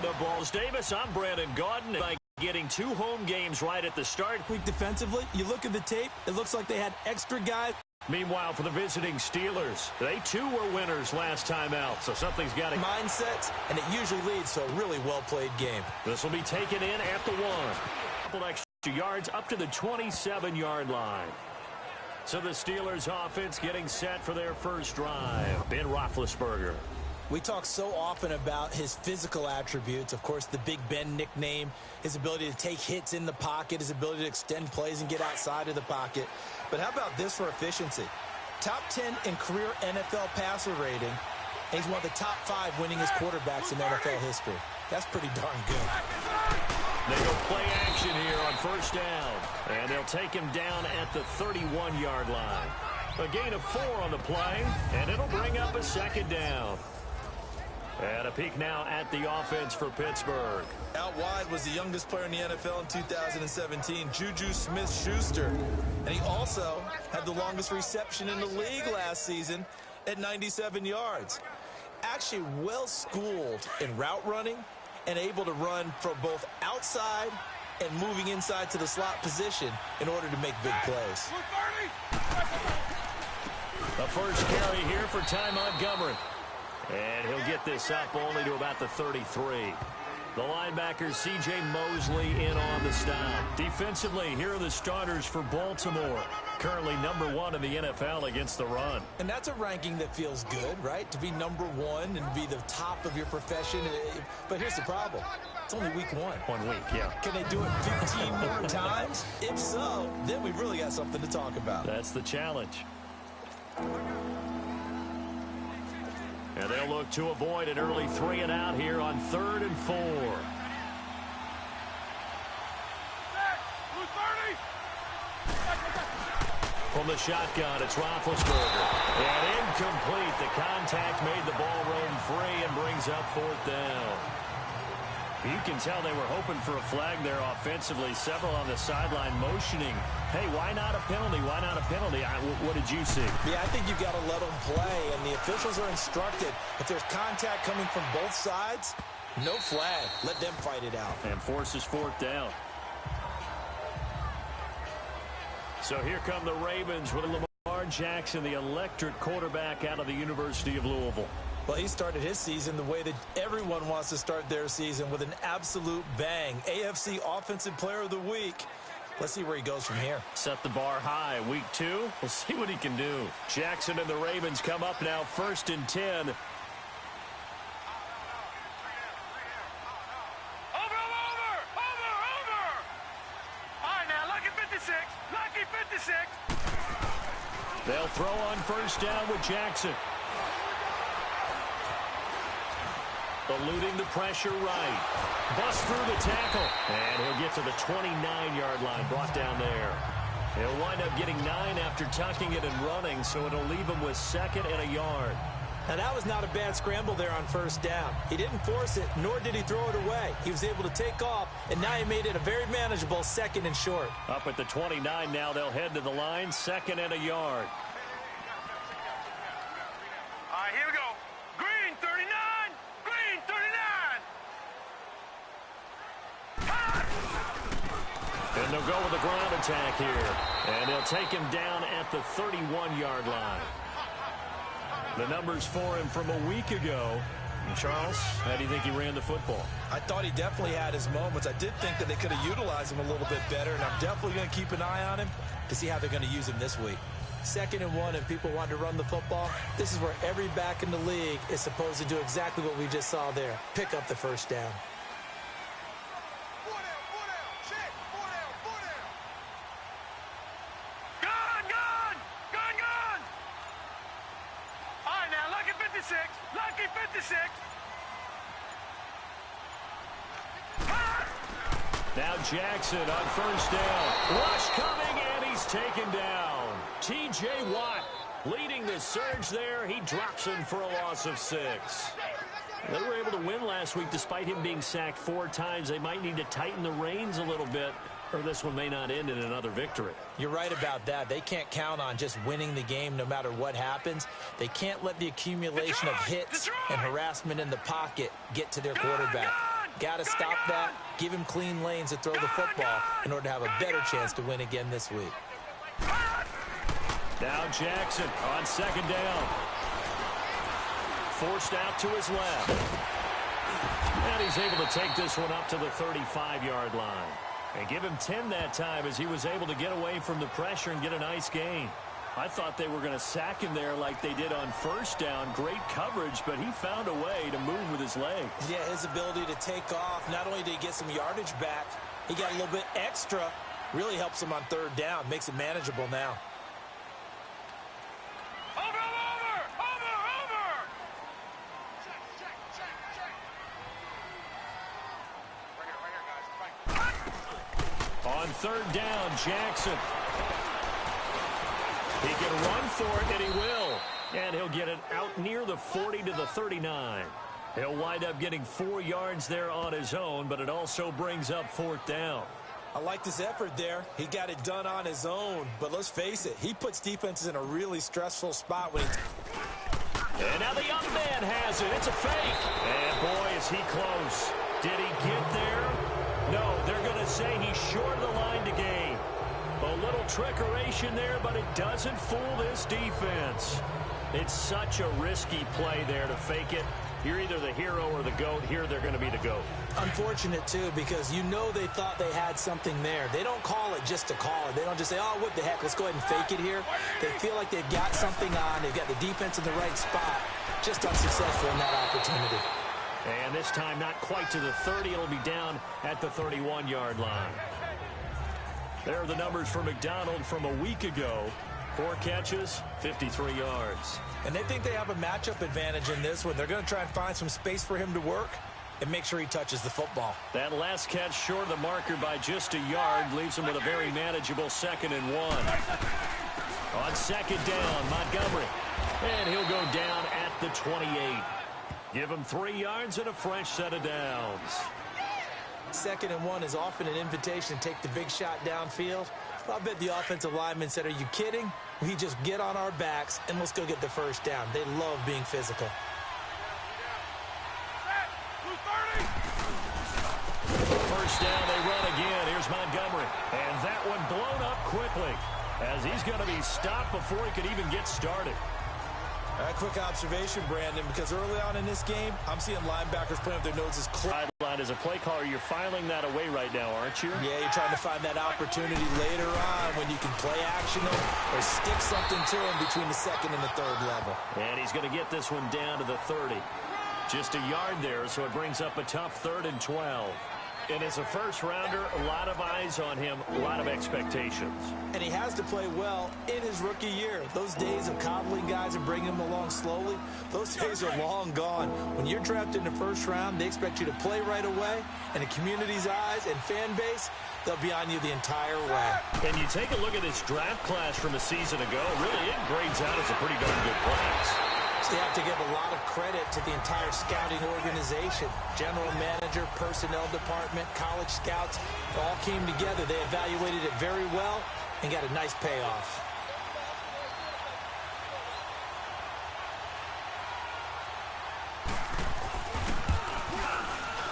the balls. Davis, I'm Brandon Gaudin. By getting 2 home games right at the start. Weak defensively, you look at the tape, it looks like they had extra guys. Meanwhile, for the visiting Steelers, they too were winners last time out, so something's got to... Mindsets, and it usually leads to a really well-played game. This will be taken in at the 1. A couple extra yards up to the 27-yard line. So the Steelers offense getting set for their first drive. Ben Roethlisberger. We talk so often about his physical attributes. Of course, the Big Ben nickname, his ability to take hits in the pocket, his ability to extend plays and get outside of the pocket. But how about this for efficiency? Top 10 in career NFL passer rating. And he's one of the top 5 winningest quarterbacks in NFL history. That's pretty darn good. They go play action here on first down. And they'll take him down at the 31-yard line. A gain of 4 on the play, and it'll bring up a second down. And a peek now at the offense for Pittsburgh. Out wide was the youngest player in the NFL in 2017, Juju Smith-Schuster. And he also had the longest reception in the league last season at 97 yards. Actually well-schooled in route running and able to run from both outside and moving inside to the slot position in order to make big plays. The first carry here for Ty Montgomery. And he'll get this up only to about the 33. The linebacker, C.J. Mosley, in on the stop. Defensively, here are the starters for Baltimore. Currently #1 in the NFL against the run. And that's a ranking that feels good, right? To be #1 and be the top of your profession. But here's the problem. It's only week 1. 1 week, yeah. Can they do it 15 more times? If so, then we've really got something to talk about. That's the challenge. And they'll look to avoid an early 3 and out here on 3rd and 4. From the shotgun, it's Roethlisberger. And incomplete. The contact made the ball roam free and brings up 4th down. You can tell they were hoping for a flag there offensively. Several on the sideline motioning. Hey, why not a penalty? Why not a penalty? What did you see? Yeah, I think you've got to let them play, and the officials are instructed. If there's contact coming from both sides, no flag. Let them fight it out. And forces 4th down. So here come the Ravens with Lamar Jackson, the electric quarterback out of the University of Louisville. Well, he started his season the way that everyone wants to start their season, with an absolute bang. AFC Offensive Player of the Week. Let's see where he goes from here. Set the bar high. Week 2, we'll see what he can do. Jackson and the Ravens come up now 1st and 10. Over. All right, now, lucky 56. Lucky 56. They'll throw on first down with Jackson. Eluding the pressure right. Bust through the tackle. And he'll get to the 29-yard line, brought down there. He'll wind up getting 9 after tucking it and running, so it'll leave him with 2nd and a yard. Now, that was not a bad scramble there on first down. He didn't force it, nor did he throw it away. He was able to take off, and now he made it a very manageable 2nd and short. Up at the 29 now, they'll head to the line, 2nd and a yard. All right, here we go. Green 39. Green 39. And they'll go with a ground attack here. And they'll take him down at the 31-yard line. The numbers for him from a week ago. And Charles, how do you think he ran the football? I thought he definitely had his moments. I did think that they could have utilized him a little bit better, and I'm definitely going to keep an eye on him to see how they're going to use him this week. 2nd and 1, and people want to run the football. This is where every back in the league is supposed to do exactly what we just saw there. Pick up the first down. Lucky 56. Now Jackson on first down. Rush coming, and he's taken down. T.J. Watt leading the surge there. He drops him for a loss of 6. They were able to win last week despite him being sacked 4 times. They might need to tighten the reins a little bit, or this one may not end in another victory. You're right about that. They can't count on just winning the game no matter what happens. They can't let the accumulation of hits and harassment in the pocket get to their quarterback. Got to stop that, give him clean lanes to throw the football in order to have a better chance to win again this week. Now Jackson on second down. Forced out to his left. And he's able to take this one up to the 35-yard line. And give him 10 that time as he was able to get away from the pressure and get a nice gain. I thought they were going to sack him there like they did on first down. Great coverage, but he found a way to move with his legs. Yeah, his ability to take off, not only did he get some yardage back, he got a little bit extra. Really helps him on third down, makes it manageable now. On third down, Jackson. He can run for it, and he will. And he'll get it out near the 40 to the 39. He'll wind up getting 4 yards there on his own, but it also brings up fourth down. I like this effort there. He got it done on his own. But let's face it, he puts defenses in a really stressful spot when he... And now the young man has it. It's a fake. And boy, is he close. Did he get there? No, they're going to say he's short of the line to gain. A little trickeration there, but it doesn't fool this defense. It's such a risky play there to fake it. You're either the hero or the GOAT. Here they're going to be the GOAT. Unfortunate, too, because you know they thought they had something there. They don't call it just to call it. They don't just say, oh, what the heck, let's go ahead and fake it here. They feel like they've got something on. They've got the defense in the right spot. Just unsuccessful in that opportunity. And this time not quite to the 30. It'll be down at the 31-yard line. There are the numbers for McDonald from a week ago. 4 catches, 53 yards. And they think they have a matchup advantage in this one. They're going to try and find some space for him to work and make sure he touches the football. That last catch short of the marker by just a yard leaves him with a very manageable 2nd and 1. On second down, Montgomery. And he'll go down at the 28. Give him 3 yards and a fresh set of downs. 2nd and 1 is often an invitation to take the big shot downfield. I bet the offensive lineman said, are you kidding? We just get on our backs and let's go get the first down. They love being physical. First down, they run again. Here's Montgomery. And that one blown up quickly as he's going to be stopped before he could even get started. A quick observation, Brandon, because early on in this game, I'm seeing linebackers playing with their noses closed. Sideline as a play caller, you're filing that away right now, aren't you? Yeah, you're trying to find that opportunity later on when you can play action them or stick something to him between the 2nd and the 3rd level. And he's going to get this one down to the 30. Just a yard there, so it brings up a tough 3rd and 12. And as a first-rounder, a lot of eyes on him, a lot of expectations. And he has to play well in his rookie year. Those days of coddling guys and bringing them along slowly, those days are long gone. When you're drafted in the first round, they expect you to play right away. And the community's eyes and fan base, they'll be on you the entire way. And you take a look at this draft class from a season ago, really it grades out as a pretty darn good class. So you have to give a lot of credit to the entire scouting organization. General manager, personnel department, college scouts, it all came together. They evaluated it very well and got a nice payoff.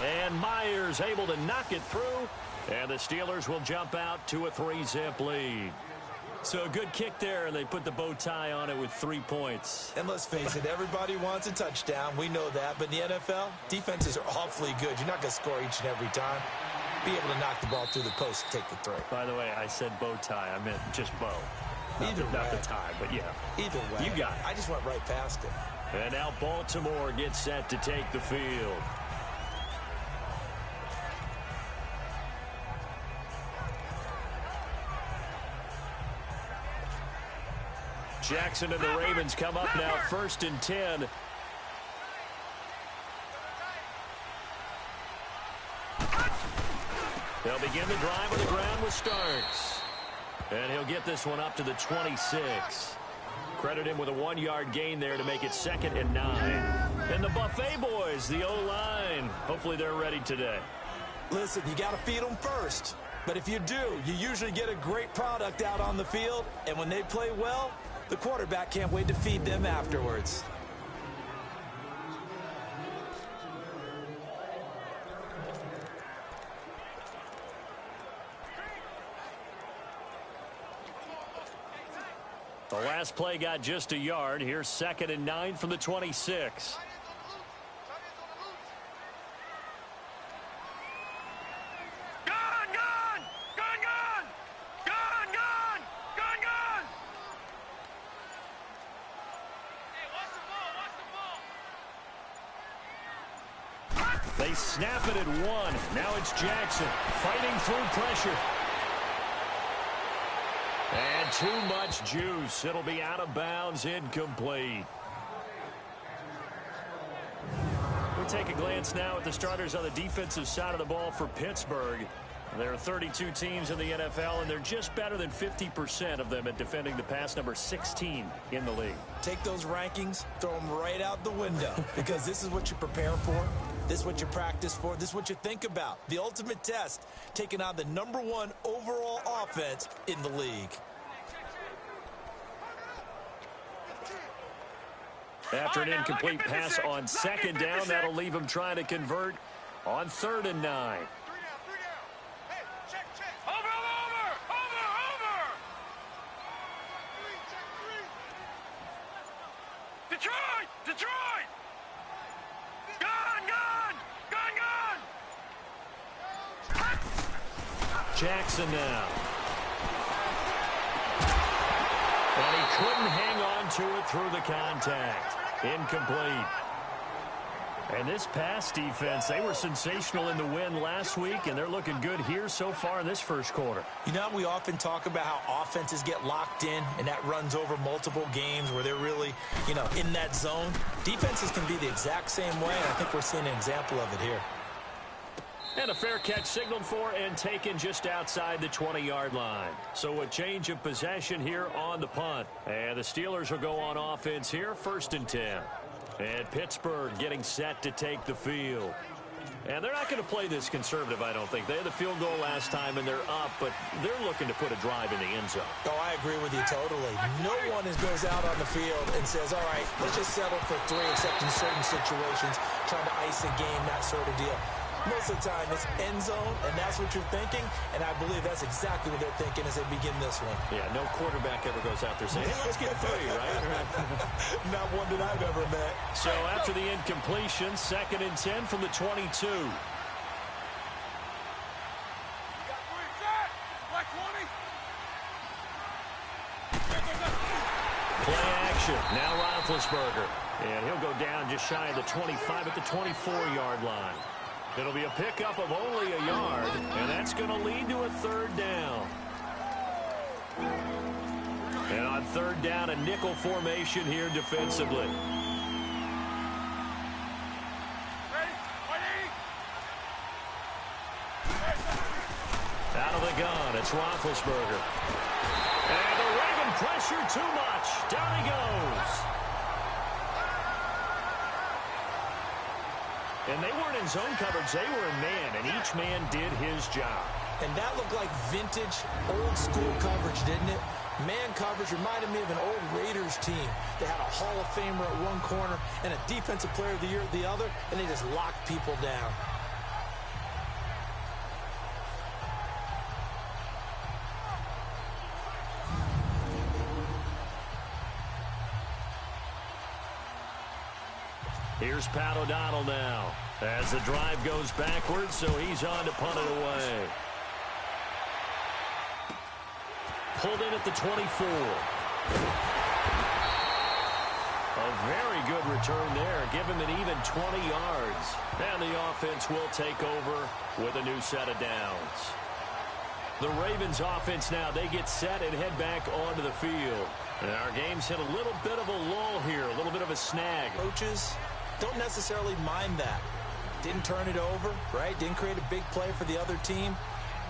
And Myers able to knock it through. And the Steelers will jump out to a 3-zip lead. So a good kick there, and they put the bow tie on it with 3 points. And let's face it, everybody wants a touchdown. We know that. But in the NFL, defenses are awfully good. You're not going to score each and every time. Be able to knock the ball through the post and take the throw. By the way, I said bow tie. I meant just bow. Not the tie, but yeah. Either way. You got it. I just went right past it. And now Baltimore gets set to take the field. Jackson and the Ravens come up now, 1st and 10. They'll begin the drive on the ground with Starks. And he'll get this one up to the 26. Credit him with a 1-yard gain there to make it 2nd and 9. And the Buffet boys, the O-line, hopefully they're ready today. Listen, you got to feed them first. But if you do, you usually get a great product out on the field. And when they play well, the quarterback can't wait to feed them afterwards. The last play got just a yard. Here's 2nd and 9 from the 26. They snap it at 1. Now it's Jackson fighting through pressure. And too much juice. It'll be out of bounds, incomplete. We'll take a glance now at the starters on the defensive side of the ball for Pittsburgh. There are 32 teams in the NFL, and they're just better than 50% of them at defending the pass, number 16 in the league. Take those rankings, throw them right out the window, because this is what you prepare for. This is what you practice for. This is what you think about. The ultimate test, taking on the #1 overall offense in the league. After an incomplete pass on 2nd down, that'll leave him trying to convert on 3rd and 9. Detroit! Gun! Jackson now. And he couldn't hang on to it through the contact. Incomplete. And this pass defense, they were sensational in the win last week, and they're looking good here so far in this first quarter. You know, we often talk about how offenses get locked in, and that runs over multiple games where they're really, in that zone. Defenses can be the exact same way, and I think we're seeing an example of it here. And a fair catch signaled for and taken just outside the 20-yard line. So a change of possession here on the punt. And the Steelers will go on offense here, 1st and 10. And Pittsburgh getting set to take the field. And they're not going to play this conservative, I don't think. They had the field goal last time, and they're up, but they're looking to put a drive in the end zone. Oh, I agree with you totally. No one goes out on the field and says, all right, let's just settle for 3, except in certain situations, trying to ice a game, that sort of deal. Most of the time, it's end zone, and that's what you're thinking, and I believe that's exactly what they're thinking as they begin this one. Yeah, no quarterback ever goes out there saying, hey, let's get 3, right? Not one that I've ever met. So after the incompletion, 2nd and 10 from the 22. Play action. Now Roethlisberger. And he'll go down just shy of the 25 at the 24-yard line. It'll be a pickup of only a yard, and that's going to lead to a 3rd down. And on 3rd down, a nickel formation here defensively. Out of the gun, it's Roethlisberger. And the Raven pressure too much. Down he goes. And they weren't in zone coverage. They were in man, and each man did his job. And that looked like vintage, old-school coverage, didn't it? Man coverage reminded me of an old Raiders team. They had a Hall of Famer at one corner and a Defensive Player of the Year at the other, and they just locked people down. Here's Pat O'Donnell now as the drive goes backwards, so he's on to punt it away. Pulled in at the 24. A very good return there. Give him an even 20 yards. And the offense will take over with a new set of downs. The Ravens offense now, they get set and head back onto the field. And our game's hit a little bit of a lull here, a little bit of a snag. Coaches don't necessarily mind that. Didn't turn it over, right? Didn't create a big play for the other team.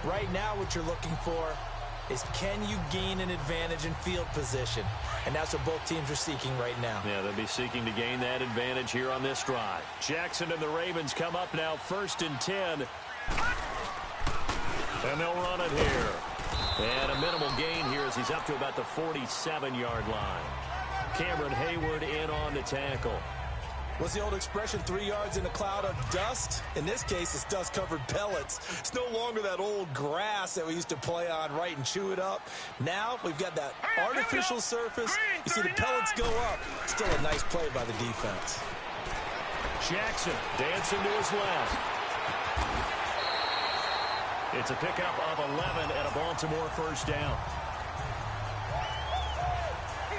Right now what you're looking for is, can you gain an advantage in field position? And that's what both teams are seeking right now. Yeah, they'll be seeking to gain that advantage here on this drive. Jackson and the Ravens come up now 1st and 10. And they'll run it here. And a minimal gain here as he's up to about the 47-yard line. Cameron Hayward in on the tackle. What's the old expression, 3 yards in a cloud of dust? In this case, it's dust-covered pellets. It's no longer that old grass that we used to play on, right, and chew it up. Now we've got that artificial surface. You see the pellets go up. Still a nice play by the defense. Jackson dancing to his left. It's a pickup of 11 and a Baltimore first down.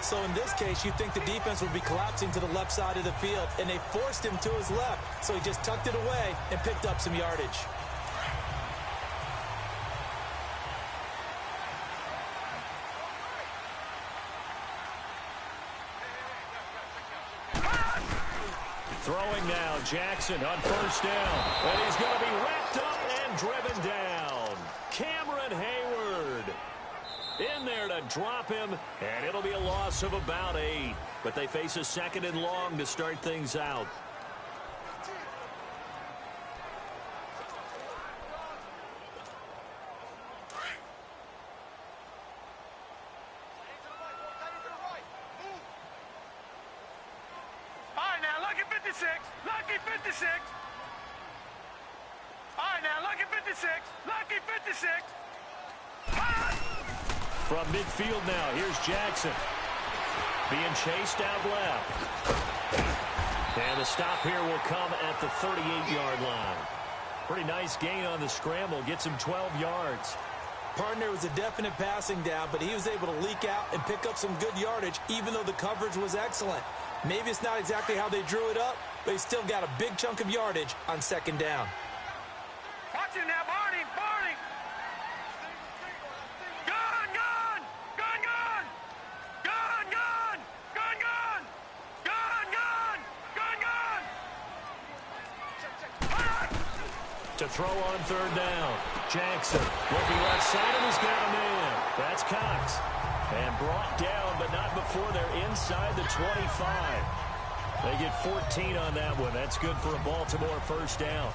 So in this case, you'd think the defense would be collapsing to the left side of the field, and they forced him to his left, so he just tucked it away and picked up some yardage. Throwing now, Jackson on first down, and he's going to be wrapped up and driven down. Cameron Hayward in there to drop him, and it'll be a loss of about 8. But they face a second and long to start things out. All right, now, lucky 56. Lucky 56. All right, now, lucky 56. Lucky 56. From midfield now, here's Jackson. Being chased out left. And the stop here will come at the 38-yard line. Pretty nice gain on the scramble. Gets him 12 yards. Partner was a definite passing down, but he was able to leak out and pick up some good yardage, even though the coverage was excellent. Maybe it's not exactly how they drew it up, but he still got a big chunk of yardage on second down. Watch him now, Barney. Barney. Gun, gun. Gun, gun. Gun, gun. Gun, gun. Gun, gun. Gun, gun. To throw on third down. Jackson looking left side, and he's got a man. That's Cox. And brought down, but not before they're inside the 25. They get 14 on that one. That's good for a Baltimore first down.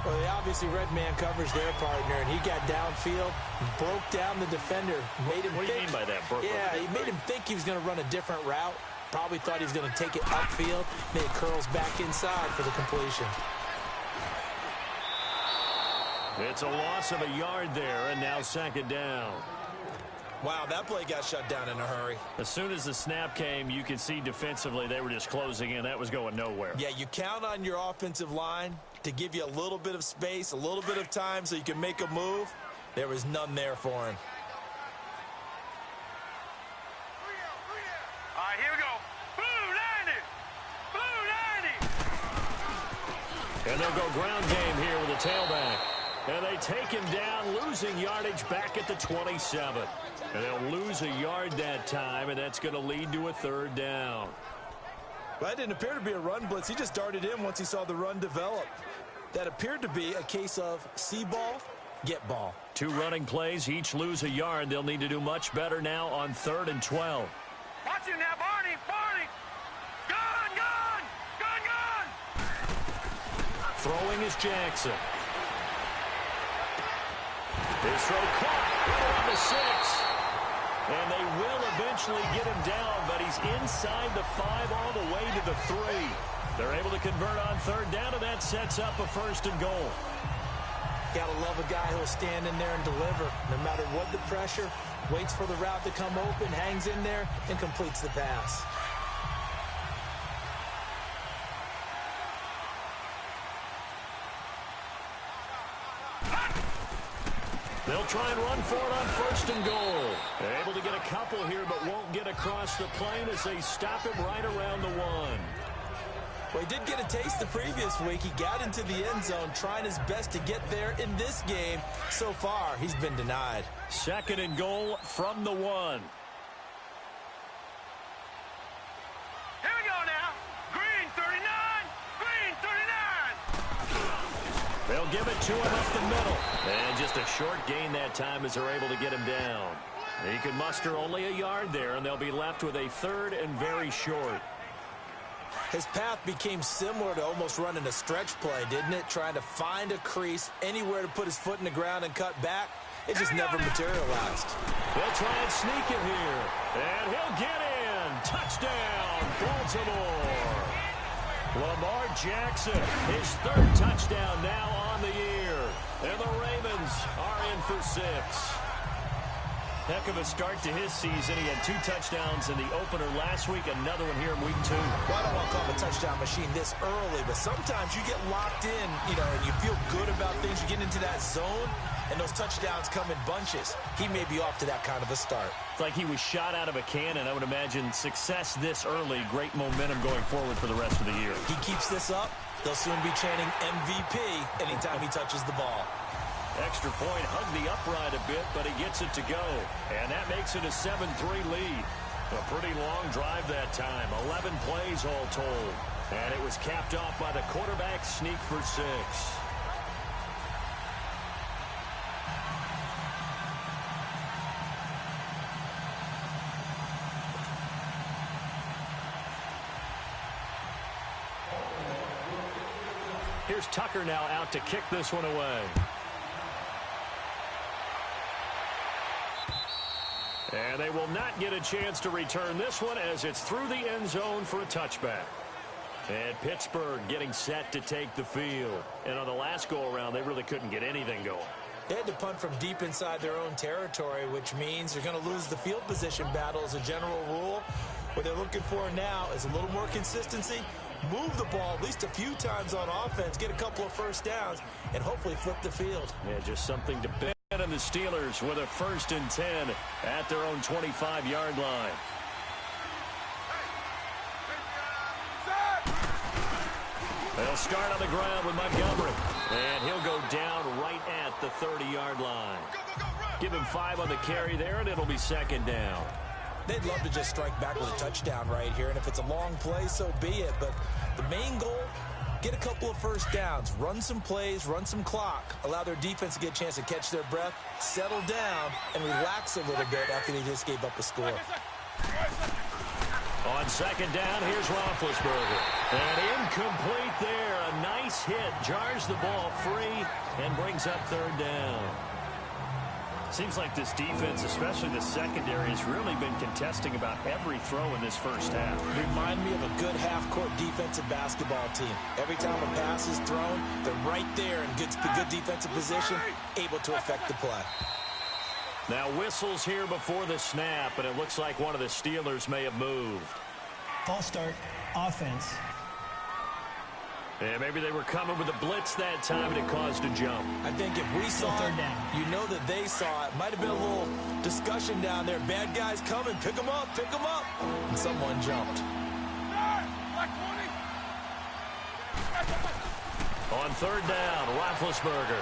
Well, they obviously red man coverage their partner, and he got downfield, broke down the defender, made him What do you mean by that? Yeah, he made him think he was going to run a different route. Probably thought he was going to take it upfield. Then it curls back inside for the completion. It's a loss of a yard there, and now second down. Wow, that play got shut down in a hurry. As soon as the snap came, you could see defensively they were just closing in. That was going nowhere. Yeah, you count on your offensive line to give you a little bit of space, a little bit of time so you can make a move. There was none there for him. All right, here we go. Blue 90. Blue 90. And they'll go ground game here with a tailback. And they take him down, losing yardage back at the 27. And they'll lose a yard that time, and that's going to lead to a third down. Well, that didn't appear to be a run blitz. He just darted in once he saw the run develop. That appeared to be a case of see ball, get ball. 2 running plays, each lose a yard. They'll need to do much better now on 3rd and 12. Watch him now, Barney. Barney. Gun, gun. Gun, gun. Throwing is Jackson. His throw caught right on the 6. And they will eventually get him down, but he's inside the 5 all the way to the 3. They're able to convert on 3rd down, and that sets up a 1st and goal. Gotta love a guy who'll stand in there and deliver. No matter what the pressure, waits for the route to come open, hangs in there, and completes the pass. They'll try and run for it on 1st and goal. They're able to get a couple here, but won't get across the plane as they stop him right around the 1. Well, he did get a taste the previous week. He got into the end zone, trying his best to get there in this game. So far, he's been denied. 2nd and goal from the 1. Here we go now. Green 39. Green 39. They'll give it to him up the middle. And just a short gain that time as they're able to get him down. He can muster only a yard there, and they'll be left with a 3rd and very short. His path became similar to almost running a stretch play, didn't it? Trying to find a crease, anywhere to put his foot in the ground and cut back. It just never materialized. They'll try and sneak it here. And he'll get in. Touchdown, Baltimore. Lamar Jackson, his third touchdown now on the year. And the Ravens are in for 6. Heck of a start to his season. He had 2 touchdowns in the opener last week, another one here in week 2. Well, I don't want to call him a touchdown machine this early, but sometimes you get locked in, and you feel good about things. You get into that zone, and those touchdowns come in bunches. He may be off to that kind of a start. It's like he was shot out of a cannon. I would imagine success this early, great momentum going forward for the rest of the year. He keeps this up, they'll soon be chanting MVP anytime he touches the ball. Extra point, hugged the upright a bit, but he gets it to go. And that makes it a 7-3 lead. A pretty long drive that time, 11 plays all told. And it was capped off by the quarterback sneak for 6. Here's Tucker now out to kick this one away. And they will not get a chance to return this one as it's through the end zone for a touchback. And Pittsburgh getting set to take the field. And on the last go-around, they really couldn't get anything going. They had to punt from deep inside their own territory, which means they're going to lose the field position battle as a general rule. What they're looking for now is a little more consistency, move the ball at least a few times on offense, get a couple of first downs, and hopefully flip the field. Yeah, just something to bet on the Steelers with a 1st and 10 at their own 25-yard line. They'll start on the ground with Montgomery, and he'll go down right at the 30-yard line. Give him 5 on the carry there, and it'll be 2nd down. They'd love to just strike back with a touchdown right here, and if it's a long play, so be it. But the main goal, get a couple of first downs, run some plays, run some clock, allow their defense to get a chance to catch their breath, settle down, and relax a little bit after they just gave up a score. On 2nd down, here's Roethlisberger. And incomplete there. A nice hit. Jars the ball free and brings up 3rd down. Seems like this defense, especially the secondary, has really been contesting about every throw in this first half. Remind me of a good half-court defensive basketball team. Every time a pass is thrown, they're right there in good defensive position, able to affect the play. Now whistles here before the snap, and it looks like one of the Steelers may have moved. False start, offense. Yeah, maybe they were coming with a blitz that time, and it caused a jump. I think if we saw it, you know that they saw it. Might have been a little discussion down there. Bad guys coming. Pick them up. Pick them up. And someone jumped. On 3rd down, Roethlisberger.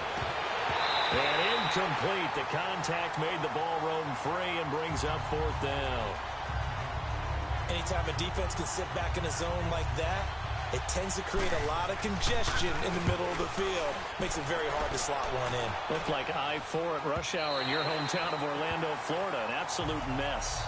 And incomplete. The contact made the ball roam free and brings up 4th down. Anytime a defense can sit back in a zone like that, it tends to create a lot of congestion in the middle of the field. Makes it very hard to slot one in. Looked like I-4 at rush hour in your hometown of Orlando, Florida. An absolute mess.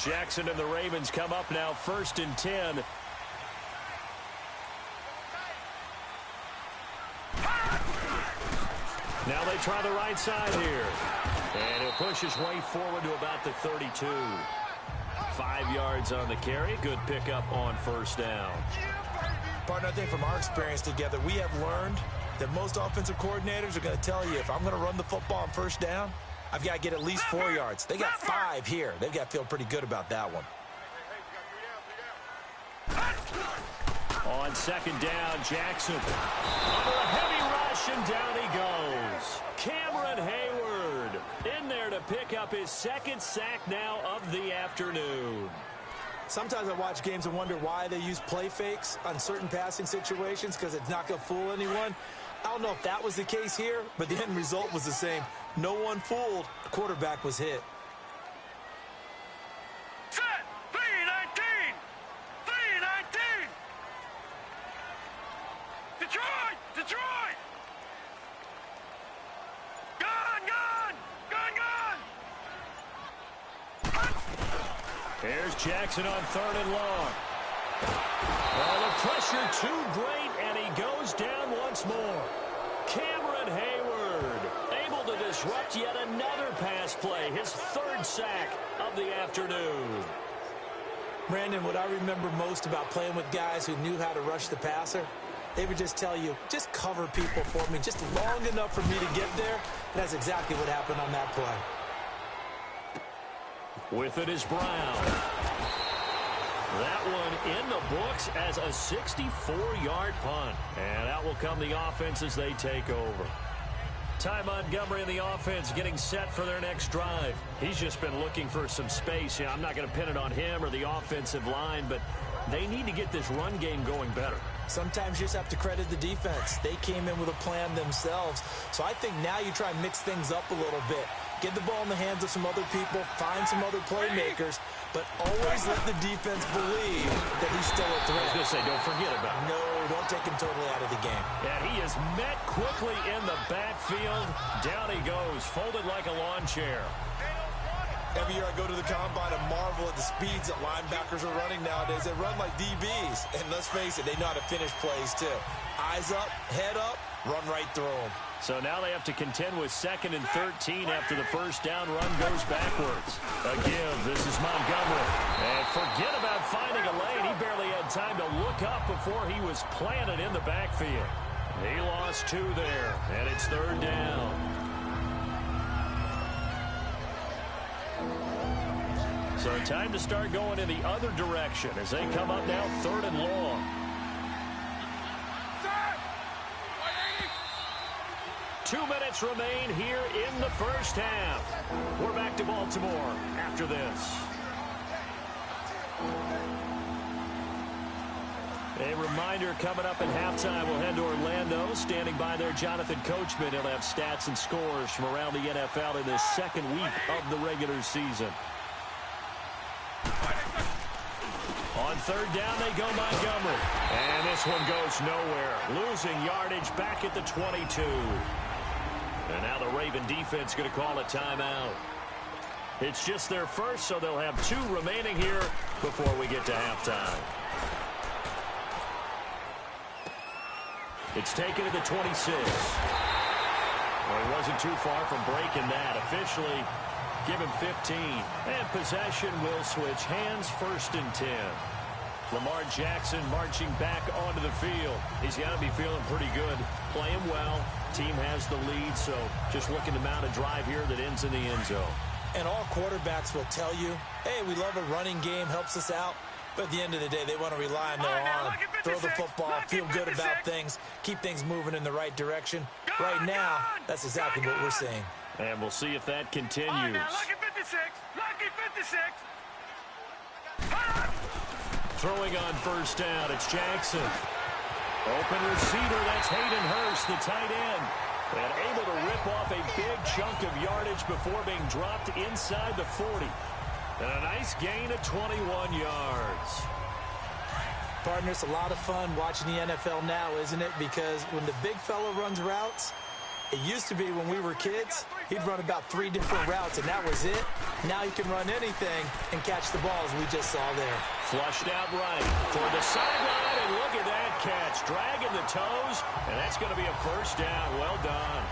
Jackson and the Ravens come up now 1st and 10. Now they try the right side here. And he'll push his way forward to about the 32. 5 yards on the carry. Good pickup on 1st down. Partner, I think from our experience together, we have learned that most offensive coordinators are going to tell you, if I'm going to run the football on 1st down, I've got to get at least 4 yards. They got 5 here. They've got to feel pretty good about that one. On 2nd down, Jackson. Under a heavy rush, and down he goes. Cameron Hayward in there to pick up his 2nd sack now of the afternoon. Sometimes I watch games and wonder why they use play fakes on certain passing situations, because it's not going to fool anyone. I don't know if that was the case here, but the end result was the same. No one fooled. The quarterback was hit. Set! 3-19! 3-19! Detroit! Detroit! Gun! Gun! Gun! Gun! Here's Jackson on 3rd and long. Oh, the pressure too great, and he goes down once more. Cameron Hayward able to disrupt yet another pass play, his 3rd sack of the afternoon. Brandon, what I remember most about playing with guys who knew how to rush the passer, they would just tell you, just cover people for me, just long enough for me to get there. And that's exactly what happened on that play. With it is Brown. That one in the books as a 64-yard punt. And out will come the offense as they take over. Ty Montgomery and the offense getting set for their next drive. He's just been looking for some space. Yeah, I'm not going to pin it on him or the offensive line, but they need to get this run game going better. Sometimes you just have to credit the defense. They came in with a plan themselves. So I think now you try and mix things up a little bit. Get the ball in the hands of some other people, find some other playmakers, but always let the defense believe that he's still a threat. I was going to say, don't forget about it. No, don't take him totally out of the game. And he is met quickly in the backfield. Down he goes, folded like a lawn chair. Every year I go to the combine and marvel at the speeds that linebackers are running nowadays. They run like DBs. And let's face it, they know how to finish plays too. Eyes up, head up, run right through them. So now they have to contend with 2nd and 13 after the first down run goes backwards. A give. This is Montgomery. And forget about finding a lane. He barely had time to look up before he was planted in the backfield. He lost 2 there, and it's 3rd down. So time to start going in the other direction as they come up now 3rd and long. 2 minutes remain here in the first half. We're back to Baltimore after this. A reminder coming up at halftime, we'll head to Orlando. Standing by there, Jonathan Coachman. He'll have stats and scores from around the NFL in this 2nd week of the regular season. On 3rd down, they go Montgomery. And this one goes nowhere. Losing yardage back at the 22. And now the Raven defense going to call a timeout. It's just their first, so they'll have 2 remaining here before we get to halftime. It's taken to the 26. Well, he wasn't too far from breaking that. Officially, give him 15. And possession will switch hands, 1st and 10. Lamar Jackson marching back onto the field. He's got to be feeling pretty good. Playing well. Team has the lead, so just looking to mount a drive here that ends in the end zone. And all quarterbacks will tell you, hey, we love a running game, helps us out. But at the end of the day, they want to rely on their arm, throw the football, feel good about things, keep things moving in the right direction. Right now, that's exactly what we're seeing. And we'll see if that continues. Lucky 56. Lucky 56. Throwing on 1st down, it's Jackson. Open receiver, that's Hayden Hurst, the tight end. And able to rip off a big chunk of yardage before being dropped inside the 40. And a nice gain of 21 yards. Partner, it's a lot of fun watching the NFL now, isn't it? Because when the big fella runs routes, it used to be when we were kids, he'd run about 3 different routes, and that was it. Now he can run anything and catch the ball, as we just saw there. Flushed out right toward the sideline, and look at that catch. Dragging the toes, and that's going to be a 1st down. Well done.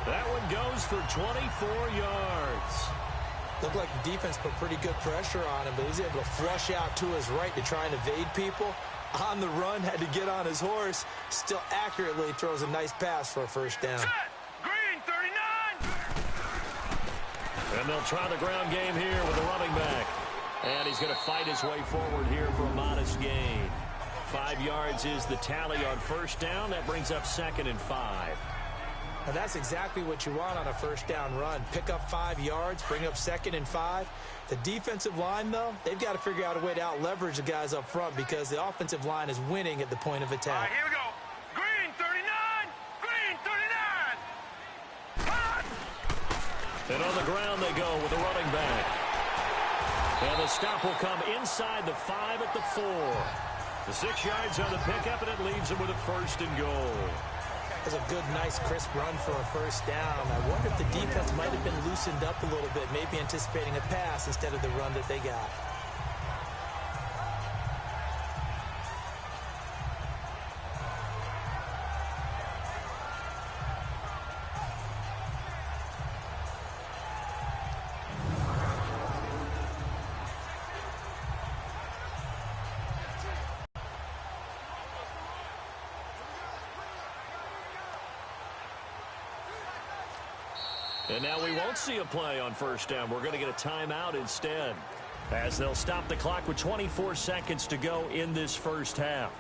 That one goes for 24 yards. Looked like the defense put pretty good pressure on him, but he's able to flush out to his right to try and evade people. On the run, had to get on his horse. Still accurately throws a nice pass for a 1st down. Green 39. And they'll try the ground game here with the running back. And he's going to fight his way forward here for a modest gain. 5 yards is the tally on 1st down. That brings up 2nd and 5. And that's exactly what you want on a 1st down run. Pick up 5 yards, bring up 2nd and 5. The defensive line, though, they've got to figure out a way to out-leverage the guys up front because the offensive line is winning at the point of All attack. right, here we go. Green 39. Green 39. And on the ground they go with the running back. And the stop will come inside the 5 at the 4. The 6 yards on the pickup, and it leaves them with a 1st and goal. That's a good, nice, crisp run for a 1st down. I wonder if the defense might have been loosened up a little bit, maybe anticipating a pass instead of the run that they got. And now we won't see a play on first down. We're going to get a timeout instead, as they'll stop the clock with 24 seconds to go in this first half.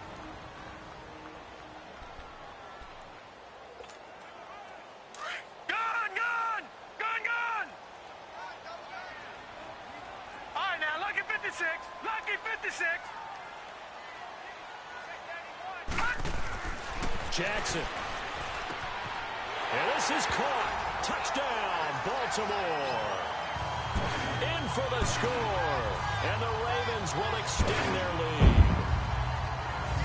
Jackson. And this is caught. Touchdown, Baltimore. In for the score. And the Ravens will extend their lead.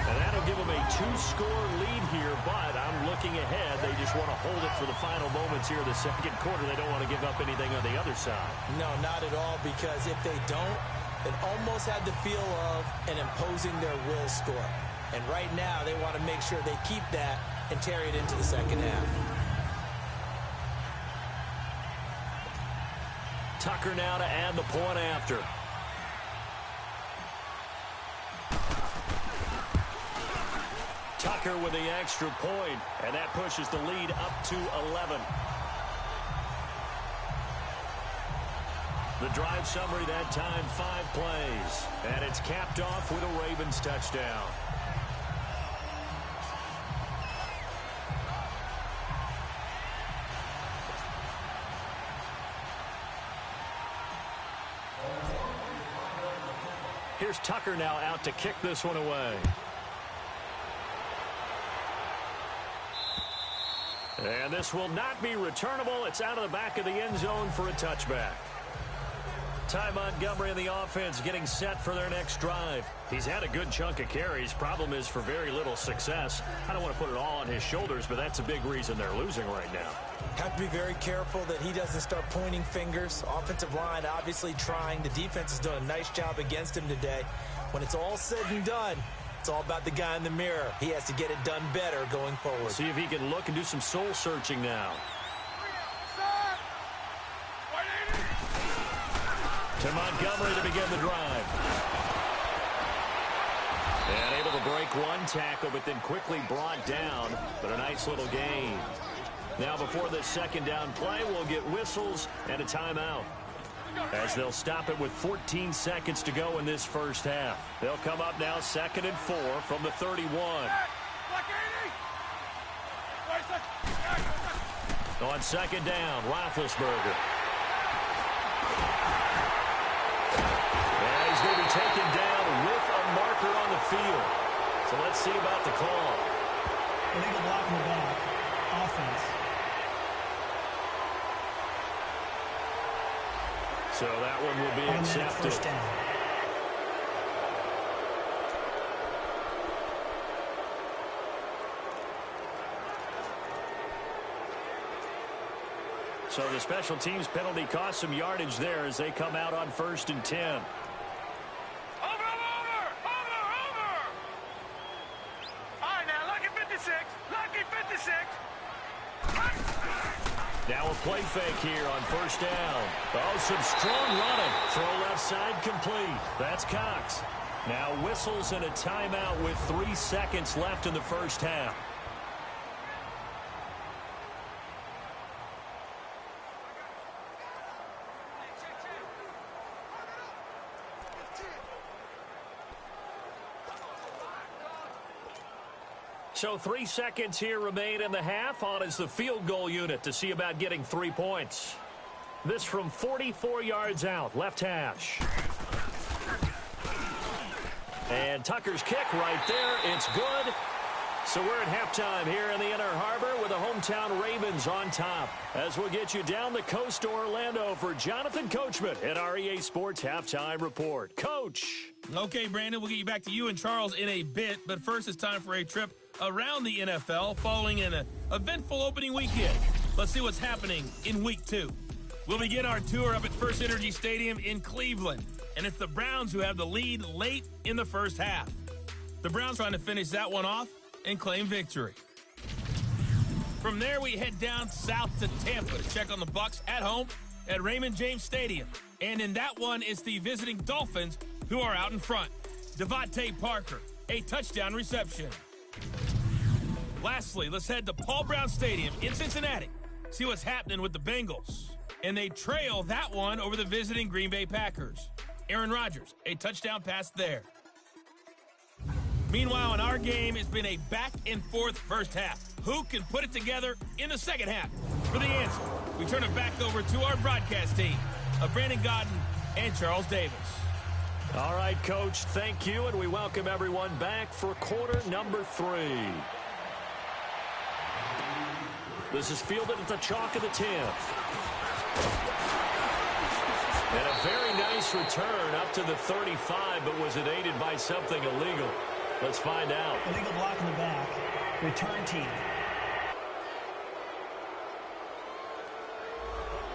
And that'll give them a 2-score lead here, but I'm looking ahead. They just want to hold it for the final moments here of the second quarter. They don't want to give up anything on the other side. No, not at all, because if they don't, it almost had the feel of an imposing their will score. And right now, they want to make sure they keep that and carry it into the second half. Tucker now to add the point after. Tucker with the extra point, and that pushes the lead up to 11. The drive summary that time, 5 plays. And it's capped off with a Ravens touchdown. Here's Tucker now out to kick this one away. And this will not be returnable. It's out of the back of the end zone for a touchback. Ty Montgomery and the offense getting set for their next drive. He's had a good chunk of carries. Problem is for very little success. I don't want to put it all on his shoulders, but that's a big reason they're losing right now. Have to be very careful that he doesn't start pointing fingers. Offensive line obviously trying. The defense has done a nice job against him today. When it's all said and done, it's all about the guy in the mirror. He has to get it done better going forward. See if he can look and do some soul searching now. To Montgomery to begin the drive. And able to break one tackle, but then quickly brought down. But a nice little gain. Now before this second down play, we'll get whistles and a timeout, as they'll stop it with 14 seconds to go in this first half. They'll come up now 2nd and 4 from the 31. On second down, Roethlisberger. And he's going to be taken down with a marker on the field. So let's see about the call. Illegal block in the back. Offense. So that one will be accepted. First down. So the special teams penalty cost some yardage there as they come out on 1st and 10. Over! All right, now, lucky 56. Lucky 56. Now a play fake here on 1st down. Oh, some strong running. Throw left side complete. That's Cox. Now whistles and a timeout with 3 seconds left in the first half. So 3 seconds here remain in the half. On is the field goal unit to see about getting 3 points. This from 44 yards out, left hash. And Tucker's kick right there. It's good. So we're at halftime here in the Inner Harbor with the hometown Ravens on top, as we'll get you down the coast to Orlando for Jonathan Coachman at our EA Sports Halftime Report. Coach. Okay, Brandon, we'll get you back to you and Charles in a bit, but first it's time for a trip around the NFL following an eventful opening weekend. Let's see what's happening in Week 2. We'll begin our tour up at First Energy Stadium in Cleveland, and it's the Browns who have the lead late in the first half. The Browns trying to finish that one off and claim victory. From there, we head down south to Tampa to check on the Bucs at home at Raymond James Stadium. And in that one, it's the visiting Dolphins who are out in front. Devontae Parker, a touchdown reception. Lastly, let's head to Paul Brown Stadium in Cincinnati see what's happening with the Bengals. And they trail that one over the visiting Green Bay Packers. Aaron Rodgers, a touchdown pass there. Meanwhile, in our game, it's been a back-and-forth first half. Who can put it together in the second half? For the answer, we turn it back over to our broadcast team of Brandon Godden and Charles Davis. All right, Coach, thank you, and we welcome everyone back for quarter number 3. This is fielded at the chalk of the 10th. And a very nice return up to the 35, but was it aided by something illegal? Let's find out. Illegal block in the back. Return team.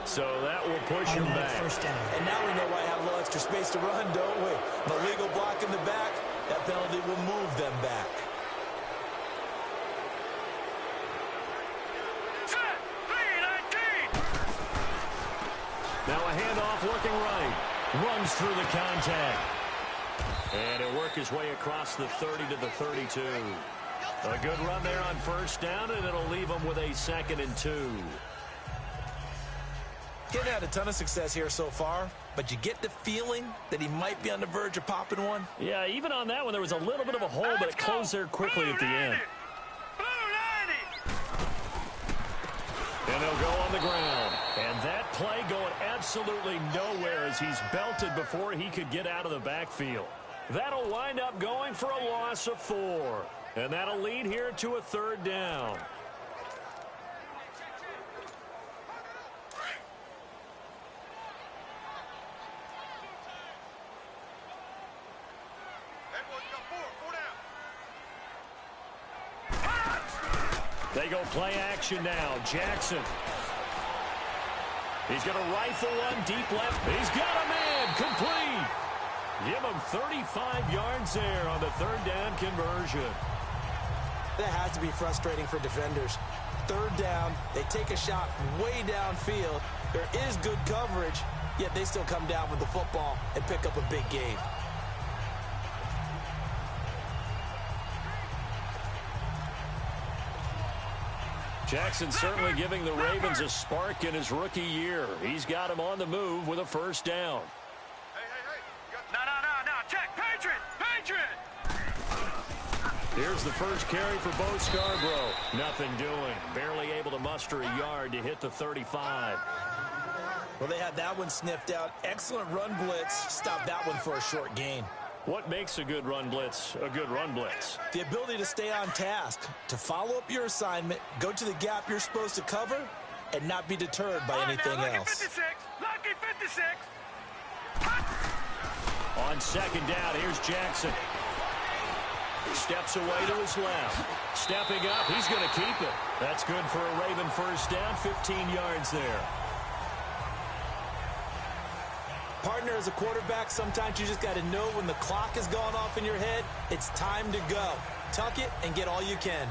So that will push him back. First down. And now we know why I have a little extra space to run, don't we? An illegal block in the back, that penalty will move them back. Set. 3-19. Now a handoff looking right. Runs through the contact. And he'll work his way across the 30 to the 32. A good run there on first down, and it'll leave him with a 2nd and 2. Getting had a ton of success here so far, but you get the feeling that he might be on the verge of popping one. Yeah, even on that one, there was a little bit of a hole, but it closed there quickly at the end. Blue 90. And he'll go on the ground. And that play going absolutely nowhere as he's belted before he could get out of the backfield. That'll wind up going for a loss of 4. And that'll lead here to a 3rd down. They go play action now. Jackson. He's going to rifle one deep left. He's got a man. Complete. Give him 35 yards there on the 3rd down conversion. That has to be frustrating for defenders. 3rd down, they take a shot way downfield. There is good coverage, yet they still come down with the football and pick up a big gain. Jackson certainly giving the Ravens a spark in his rookie year. He's got him on the move with a 1st down. No. Check. Patriot. Here's the first carry for Bo Scarborough. Nothing doing. Barely able to muster a yard to hit the 35. Well, they had that one sniffed out. Excellent run blitz. Stopped that one for a short gain. What makes a good run blitz a good run blitz? The ability to stay on task, to follow up your assignment, go to the gap you're supposed to cover, and not be deterred by anything else. Lucky 56. On 2nd down, here's Jackson. Steps away to his left. Stepping up, he's going to keep it. That's good for a Raven 1st down, 15 yards there. Partner, as a quarterback, sometimes you just got to know when the clock has gone off in your head, it's time to go. Tuck it and get all you can.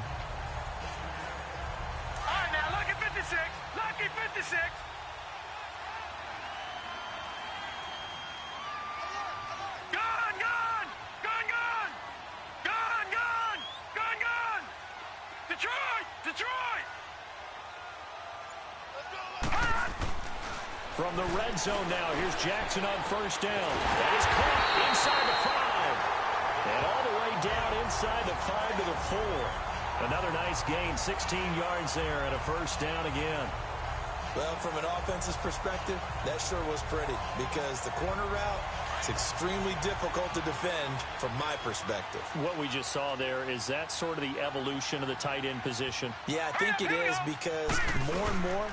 All right, now, lucky 56. Lucky 56. Gun. Detroit. From the red zone now, here's Jackson on 1st down. That is caught inside the 5. And all the way down inside the 5 to the 4. Another nice gain, 16 yards there and a 1st down again. Well, from an offense's perspective, that sure was pretty because the corner route is extremely difficult to defend from my perspective. What we just saw there, is that sort of the evolution of the tight end position? Yeah, I think it is because more and more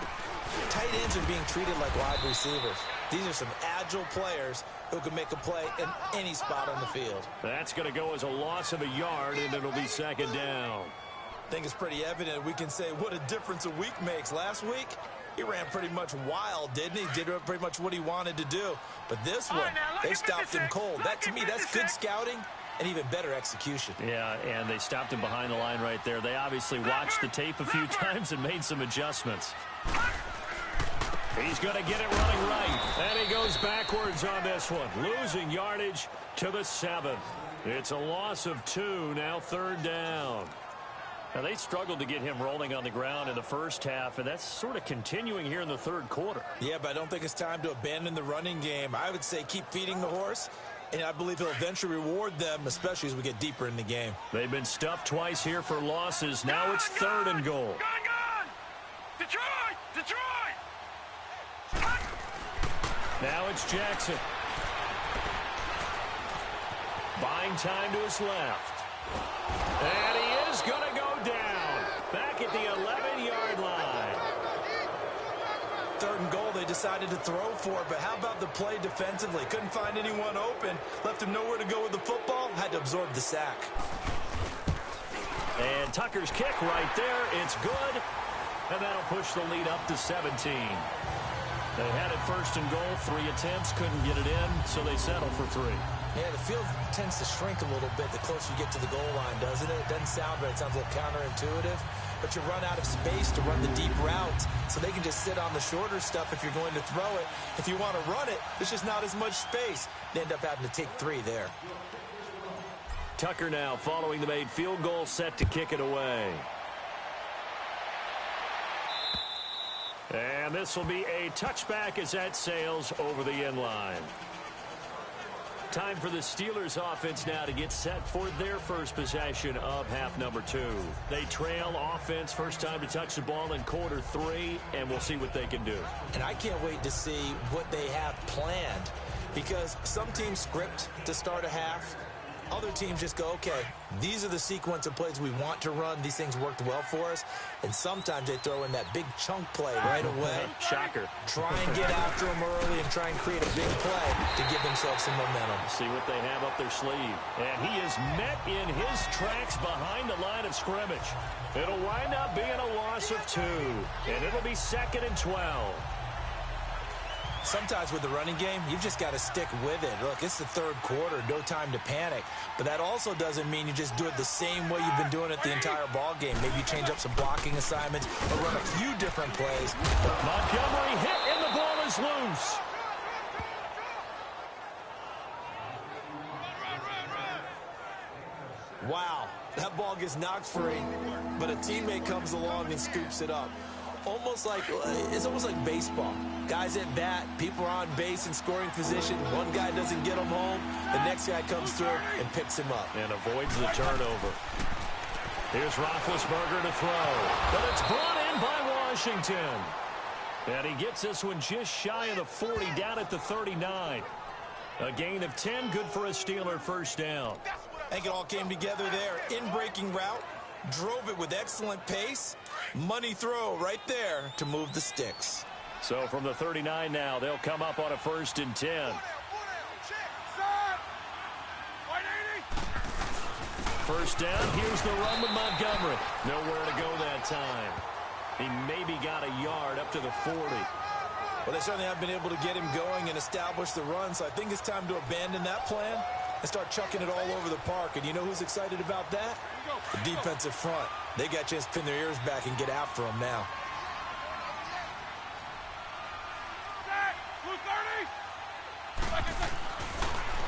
tight ends are being treated like wide receivers. These are some agile players who can make a play in any spot on the field. That's going to go as a loss of a yard, and it'll be 2nd down. I think it's pretty evident we can say what a difference a week makes. Last week, he ran pretty much wild, didn't he? Did pretty much what he wanted to do. But this one, they stopped him cold. That, to me, that's good scouting and even better execution. Yeah, and they stopped him behind the line right there. They obviously watched the tape a few times and made some adjustments. He's going to get it running right. And he goes backwards on this one. Losing yardage to the 7. It's a loss of 2, now 3rd down. Now, they struggled to get him rolling on the ground in the first half, and that's sort of continuing here in the third quarter. Yeah, but I don't think it's time to abandon the running game. I would say keep feeding the horse, and I believe he'll eventually reward them, especially as we get deeper in the game. They've been stuffed twice here for losses. Now it's third and goal. Gone! Detroit! Detroit! Now it's Jackson. Buying time to his left. And he is going to go down. Back at the 11-yard line. Third and goal, they decided to throw for, but how about the play defensively? Couldn't find anyone open. Left him nowhere to go with the football. Had to absorb the sack. And Tucker's kick right there. It's good. And that'll push the lead up to 17. They had it first and goal. 3 attempts. Couldn't get it in, so they settle for 3. Yeah, the field tends to shrink a little bit the closer you get to the goal line, doesn't it? It doesn't sound right. It sounds a little counterintuitive. But you run out of space to run the deep routes, so they can just sit on the shorter stuff if you're going to throw it. If you want to run it, there's just not as much space. They end up having to take 3 there. Tucker now following the made field goal, set to kick it away. And this will be a touchback as that sails over the end line. Time for the Steelers offense now to get set for their first possession of half number 2. They trail offense, first time to touch the ball in quarter 3, and we'll see what they can do. And I can't wait to see what they have planned, because some teams script to start a half. Other teams just go, okay, these are the sequence of plays we want to run. These things worked well for us. And sometimes they throw in that big chunk play right away. Shocker. Try and get after them early and try and create a big play to give themselves some momentum. See what they have up their sleeve. And he is met in his tracks behind the line of scrimmage. It'll wind up being a loss of 2. And it'll be 2nd and 12. Sometimes with the running game, you've just got to stick with it. Look, it's the third quarter, no time to panic. But that also doesn't mean you just do it the same way you've been doing it the entire ball game. Maybe you change up some blocking assignments or run a few different plays. Montgomery hit, and the ball is loose. Wow, that ball gets knocked free, but a teammate comes along and scoops it up. It's almost like baseball. Guys at bat, people are on base in scoring position. One guy doesn't get him home. The next guy comes through and picks him up. And avoids the turnover. Here's Roethlisberger to throw. But it's brought in by Washington. And he gets this one just shy of the 40, down at the 39. A gain of 10, good for a Steeler first down. I think it all came together there. In-breaking route. Drove it with excellent pace. Money throw right there to move the sticks. So from the 39 now, they'll come up on a 1st and 10. First down, here's the run with Montgomery. Nowhere to go that time. He maybe got a yard up to the 40. Well, they certainly have been able to get him going and establish the run, so I think it's time to abandon that plan and start chucking it all over the park. And you know who's excited about that? The defensive front. They got a chance to pin their ears back and get after him now.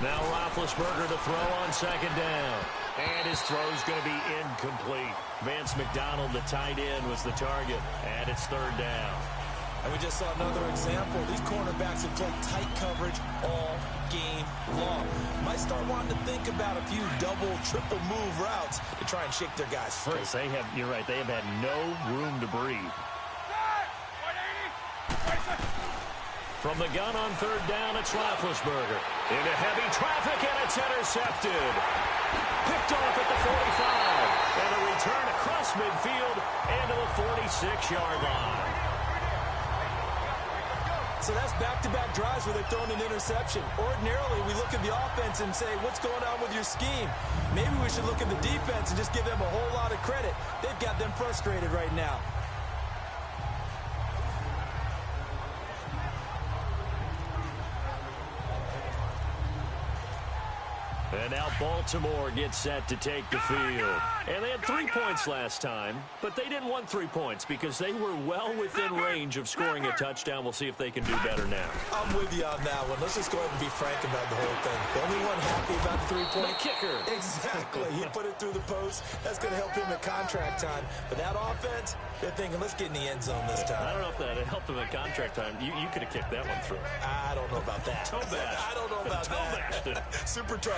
Now Roethlisberger to throw on 2nd down. And his throw's going to be incomplete. Vance McDonald, the tight end, was the target. And it's 3rd down. And we just saw another example. These cornerbacks have played tight coverage all game long. Might start wanting to think about a few double, triple move routes to try and shake their guys free. You're right, they have had no room to breathe. From the gun on 3rd down, it's Roethlisberger. Into heavy traffic, and it's intercepted. Picked off at the 45. And a return across midfield and to the 46-yard line. So that's back-to-back drives where they've thrown an interception. Ordinarily, we look at the offense and say, what's going on with your scheme? Maybe we should look at the defense and just give them a whole lot of credit. They've got them frustrated right now. And And now Baltimore gets set to take the field. And they had 3 points last time, but they didn't want 3 points because they were well within range of scoring a touchdown. We'll see if they can do better now. I'm with you on that one. Let's just go ahead and be frank about the whole thing. The only one happy about the 3-point kicker. Exactly. He put it through the post. That's going to help him at contract time. But that offense, they're thinking, let's get in the end zone this time. I don't know if that helped him at contract time. You could have kicked that one through. I don't know about that. Toe bash. I don't know about that. Super toe.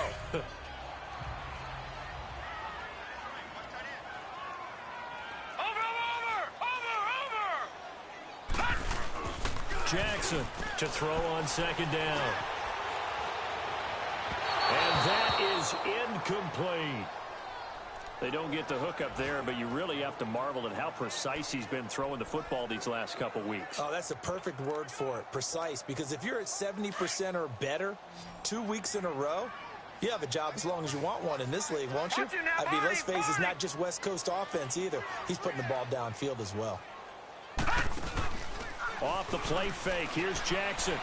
Jackson to throw on second down. And that is incomplete. They don't get the hook up there, but you really have to marvel at how precise he's been throwing the football these last couple weeks. Oh, that's a perfect word for it, precise, because if you're at 70% or better 2 weeks in a row, you have a job as long as you want one in this league, won't you? I mean, let's face it, it's not just West Coast offense either. He's putting the ball downfield as well. Off the play fake, here's Jackson.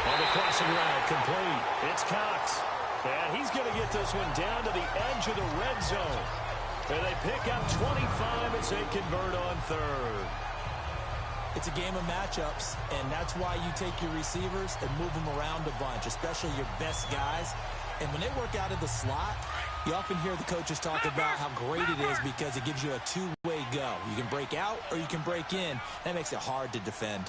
On the crossing route, complete. It's Cox. And he's going to get this one down to the edge of the red zone. And they pick up 25 as they convert on third. It's a game of matchups, and that's why you take your receivers and move them around a bunch, especially your best guys. And when they work out of the slot, you often hear the coaches talk about how great it is because it gives you a two-way go. You can break out or you can break in. That makes it hard to defend.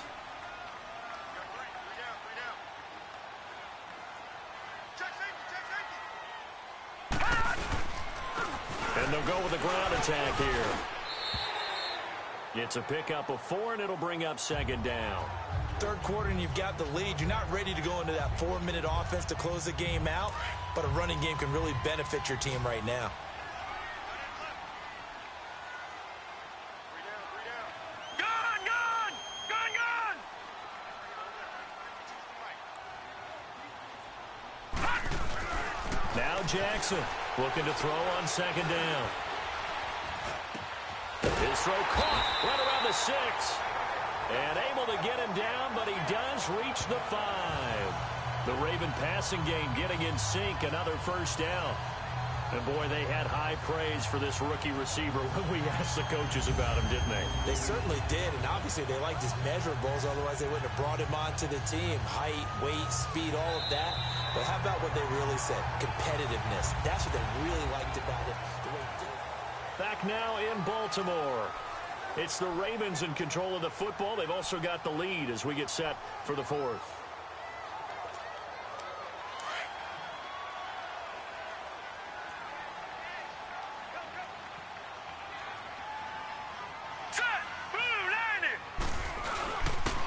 And they'll go with the ground attack here. It's a pickup of 4, and it'll bring up second down. Third quarter, and you've got the lead. You're not ready to go into that 4-minute offense to close the game out, but a running game can really benefit your team right now. Now Jackson looking to throw on second down. His throw caught right around the 6. And able to get him down, but he does reach the 5. The Raven passing game getting in sync, another first down. And boy, they had high praise for this rookie receiver when we asked the coaches about him, didn't they? They certainly did, and obviously they liked his measurables, otherwise they wouldn't have brought him onto the team. Height, weight, speed, all of that. But how about what they really said? Competitiveness. That's what they really liked about it. Back now in Baltimore. It's the Ravens in control of the football. They've also got the lead as we get set for the 4th.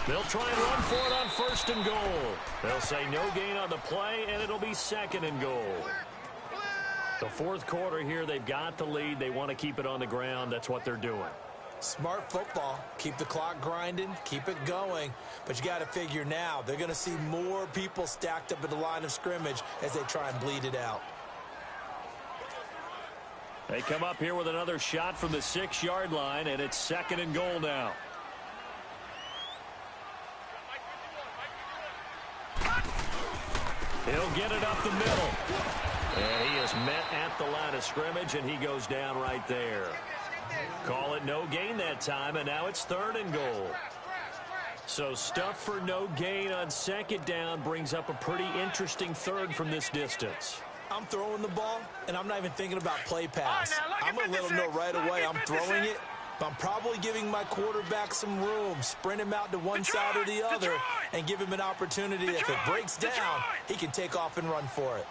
They'll try and run for it on 1st and goal. They'll say no gain on the play, and it'll be 2nd and goal. The 4th quarter here, they've got the lead. They want to keep it on the ground. That's what they're doing. Smart football. Keep the clock grinding. Keep it going. But you got to figure now, they're going to see more people stacked up at the line of scrimmage as they try and bleed it out. They come up here with another shot from the 6-yard line, and it's 2nd and goal now. He'll get it up the middle. And he is met at the line of scrimmage, and he goes down right there. Call it no gain that time, and now it's 3rd and goal. So stuff for no gain on 2nd down brings up a pretty interesting 3rd from this distance. I'm throwing the ball, and I'm not even thinking about play pass. I'm going to let them know right away I'm throwing it, but I'm probably giving my quarterback some room, sprint him out to one side or the other, and give him an opportunity. If it breaks down, he can take off and run for it.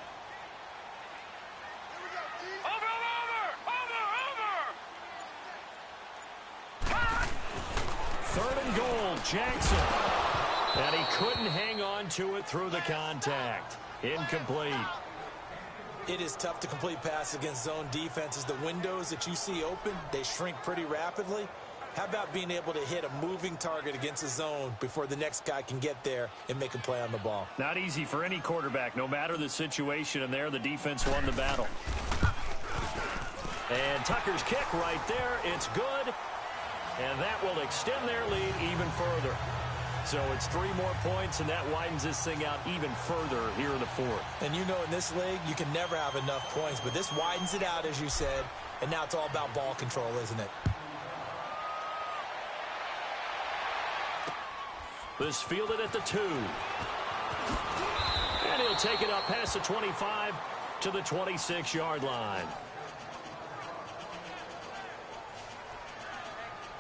Jackson. And he couldn't hang on to it through the contact. Incomplete. It is tough to complete passes against zone defenses. The windows that you see open, they shrink pretty rapidly. How about being able to hit a moving target against a zone before the next guy can get there and make a play on the ball? Not easy for any quarterback, no matter the situation, and there the defense won the battle. And Tucker's kick right there. It's good. And that will extend their lead even further. So it's 3 more points, and that widens this thing out even further here in the fourth. And you know in this league, you can never have enough points, but this widens it out, as you said, and now it's all about ball control, isn't it? This fielded at the 2. And he'll take it up past the 25 to the 26-yard line.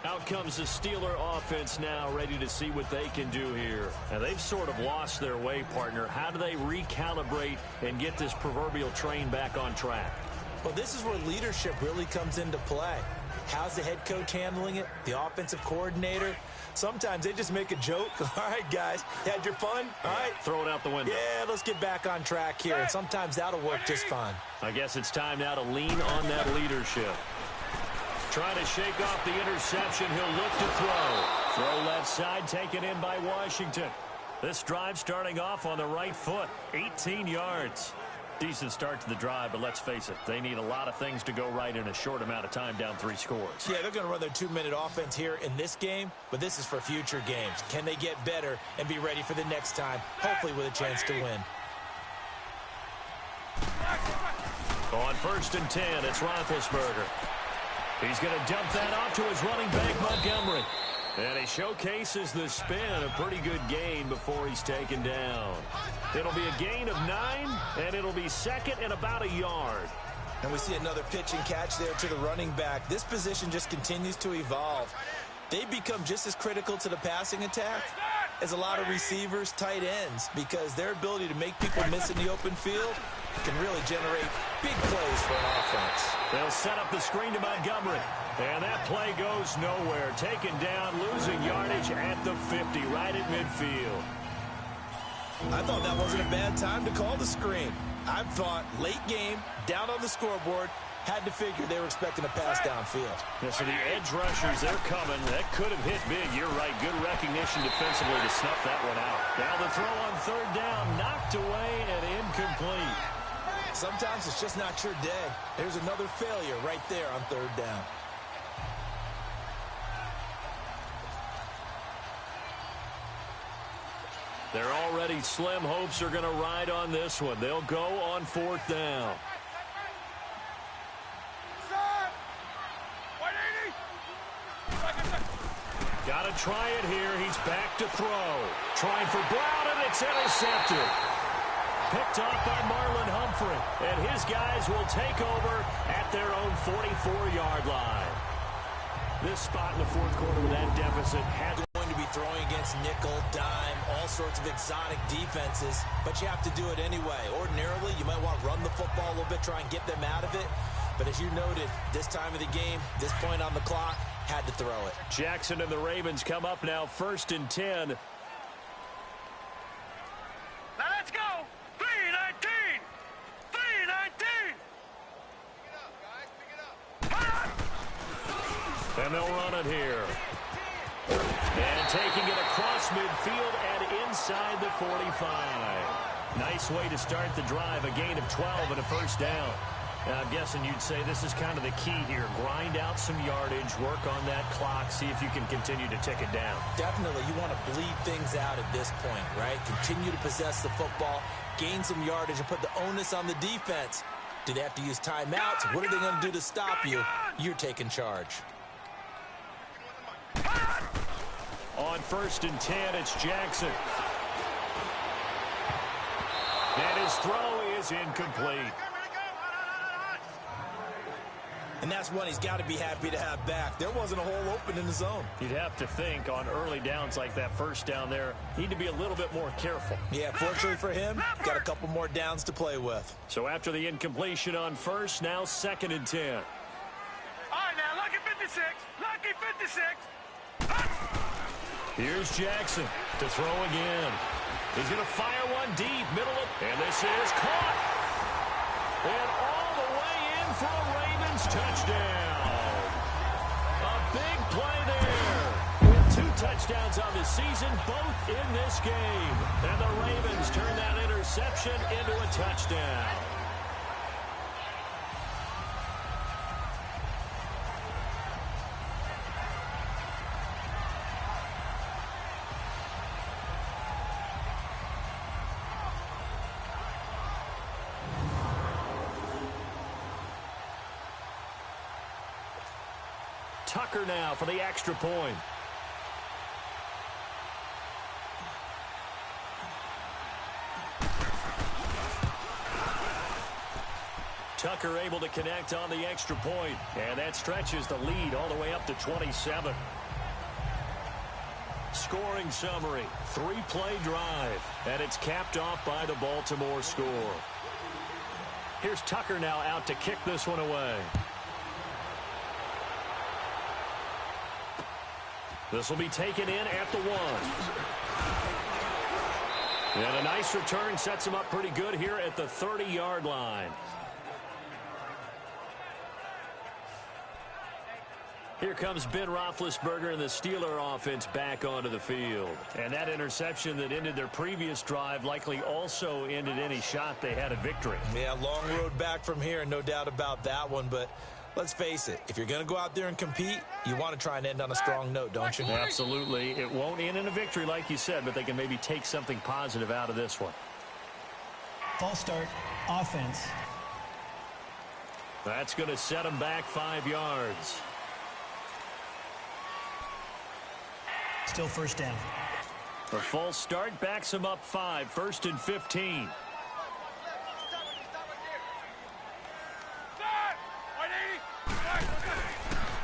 Out comes the Steeler offense now, ready to see what they can do here. And they've sort of lost their way, partner. How do they recalibrate and get this proverbial train back on track? Well, this is where leadership really comes into play. How's the head coach handling it? The offensive coordinator? Sometimes they just make a joke. All right, guys, had your fun? All right. Throw it out the window. Yeah, let's get back on track here. And sometimes that'll work just fine. I guess it's time now to lean on that leadership. Trying to shake off the interception. He'll look to throw. Throw left side, taken in by Washington. This drive starting off on the right foot. 18 yards. Decent start to the drive, but let's face it, they need a lot of things to go right in a short amount of time, down 3 scores. Yeah, they're going to run their 2-minute offense here in this game, but this is for future games. Can they get better and be ready for the next time, hopefully with a chance to win? On 1st and 10, it's Roethlisberger. He's going to dump that off to his running back, Montgomery. And he showcases the spin, a pretty good gain before he's taken down. It'll be a gain of 9, and it'll be second and about a yard. And we see another pitch and catch there to the running back. This position just continues to evolve. They become just as critical to the passing attack as a lot of receivers, tight ends, because their ability to make people miss in the open field can really generate big plays for an offense. They'll set up the screen to Montgomery. And that play goes nowhere. Taken down, losing yardage at the 50, right at midfield. I thought that wasn't a bad time to call the screen. I thought late game, down on the scoreboard, had to figure they were expecting a pass downfield. Yeah, so the edge rushers, they're coming. That could have hit big. You're right. Good recognition defensively to snuff that one out. Now the throw on 3rd down, knocked away and incomplete. Sometimes it's just not your day. There's another failure right there on 3rd down. They're already slim hopes are going to ride on this one. They'll go on 4th down. Got to try it here. He's back to throw. Trying for Brown, and it's intercepted. Picked off by Marlon Humphrey. And his guys will take over at their own 44-yard line. This spot in the 4th quarter with that deficit had going to be throwing against nickel, dime, all sorts of exotic defenses, but you have to do it anyway. Ordinarily, you might want to run the football a little bit, try and get them out of it. But as you noted, this time of the game, this point on the clock, had to throw it. Jackson and the Ravens come up now 1st and 10. Now let's go. 3-19. 3-19. And they'll run it here. And taking it across midfield and inside the 45. Nice way to start the drive. A gain of 12 and a 1st down. Now, I'm guessing you'd say this is kind of the key here. Grind out some yardage, work on that clock, see if you can continue to tick it down. Definitely, you want to bleed things out at this point, right? Continue to possess the football, gain some yardage, and put the onus on the defense. Do they have to use timeouts? What are they going to do to stop you? You're taking charge. On 1st and 10, it's Jackson. And his throw is incomplete. And that's one he's got to be happy to have back. There wasn't a hole open in the zone. You'd have to think on early downs like that 1st down there, need to be a little bit more careful. Yeah, fortunately for him, got a couple more downs to play with. So after the incompletion on 1st, now 2nd and 10. All right, now, lucky 56. Lucky 56. Here's Jackson to throw again. He's going to fire one deep, middle of, and this is caught. And all the way in for a Ravens touchdown. A big play there. With 2 touchdowns on the season, both in this game. And the Ravens turn that interception into a touchdown. Tucker now for the extra point. Tucker able to connect on the extra point, and that stretches the lead all the way up to 27. Scoring summary, 3-play drive, and it's capped off by the Baltimore score. Here's Tucker now out to kick this one away. This will be taken in at the 1. And a nice return sets him up pretty good here at the 30-yard line. Here comes Ben Roethlisberger and the Steeler offense back onto the field. And that interception that ended their previous drive likely also ended any shot they had at victory. Yeah, long road back from here, no doubt about that one. But let's face it, if you're going to go out there and compete, you want to try and end on a strong note, don't you? Absolutely. It won't end in a victory like you said, but they can maybe take something positive out of this one. False start, offense. That's going to set them back 5 yards. Still first down. A false start backs him up 5, 1st and 15.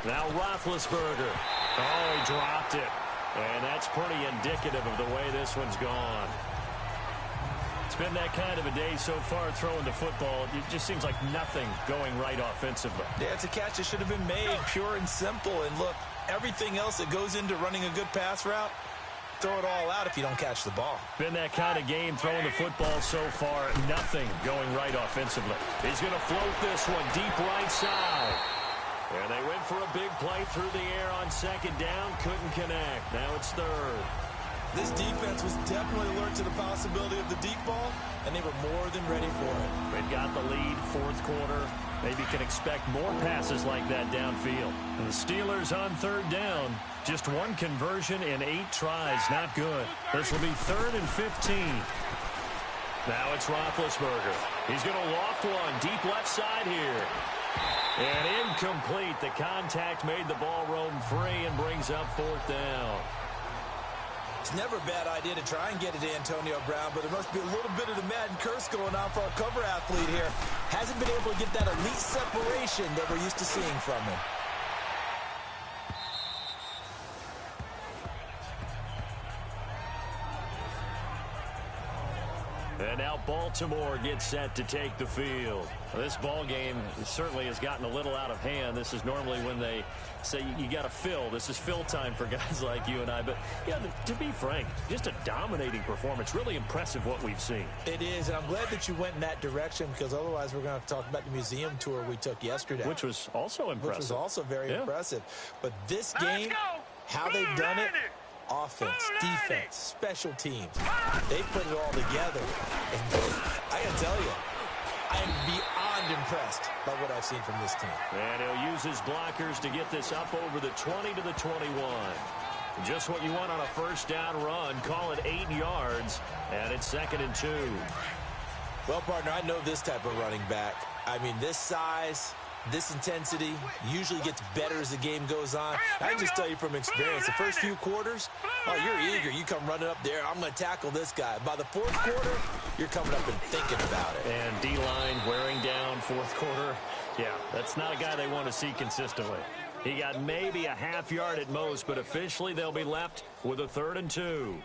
Now Roethlisberger. Oh, he dropped it. And that's pretty indicative of the way this one's gone. It's been that kind of a day so far throwing the football. It just seems like nothing going right offensively. Yeah, it's a catch that should have been made, pure and simple. And look, everything else that goes into running a good pass route, throw it all out if you don't catch the ball. Been that kind of game throwing the football so far. Nothing going right offensively. He's going to float this one deep right side. And they went for a big play through the air on 2nd down. Couldn't connect. Now it's 3rd. This defense was definitely alert to the possibility of the deep ball, and they were more than ready for it. They've got the lead, 4th quarter. Maybe can expect more passes like that downfield. And the Steelers on 3rd down. Just 1 conversion in 8 tries. Not good. This will be 3rd and 15. Now it's Roethlisberger. He's going to loft one deep left side here. And incomplete. The contact made the ball roam free and brings up 4th down. It's never a bad idea to try and get it to Antonio Brown, but there must be a little bit of the Madden curse going on for our cover athlete here. Hasn't been able to get that elite separation that we're used to seeing from him. And now Baltimore gets set to take the field. This ball game certainly has gotten a little out of hand. This is normally when they say you got to fill. This is fill time for guys like you and I. But, yeah, to be frank, just a dominating performance. Really impressive what we've seen. It is, and I'm glad that you went in that direction because otherwise we're going to have to talk about the museum tour we took yesterday. Which was also impressive. Which was also very impressive. But this game, how they've done it, offense, defense, special teams. They put it all together. And I got to tell you, I am beyond impressed by what I've seen from this team. And he'll use his blockers to get this up over the 20 to the 21. Just what you want on a 1st down run. Call it 8 yards, and it's 2nd and 2. Well, partner, I know this type of running back. I mean, this size, this intensity usually gets better as the game goes on. I can just tell you from experience, the first few quarters, oh, you're eager. You come running up there, I'm going to tackle this guy. By the 4th quarter, you're coming up and thinking about it. And D-line wearing down 4th quarter. Yeah, that's not a guy they want to see consistently. He got maybe a half yard at most, but officially they'll be left with a 3rd and 2.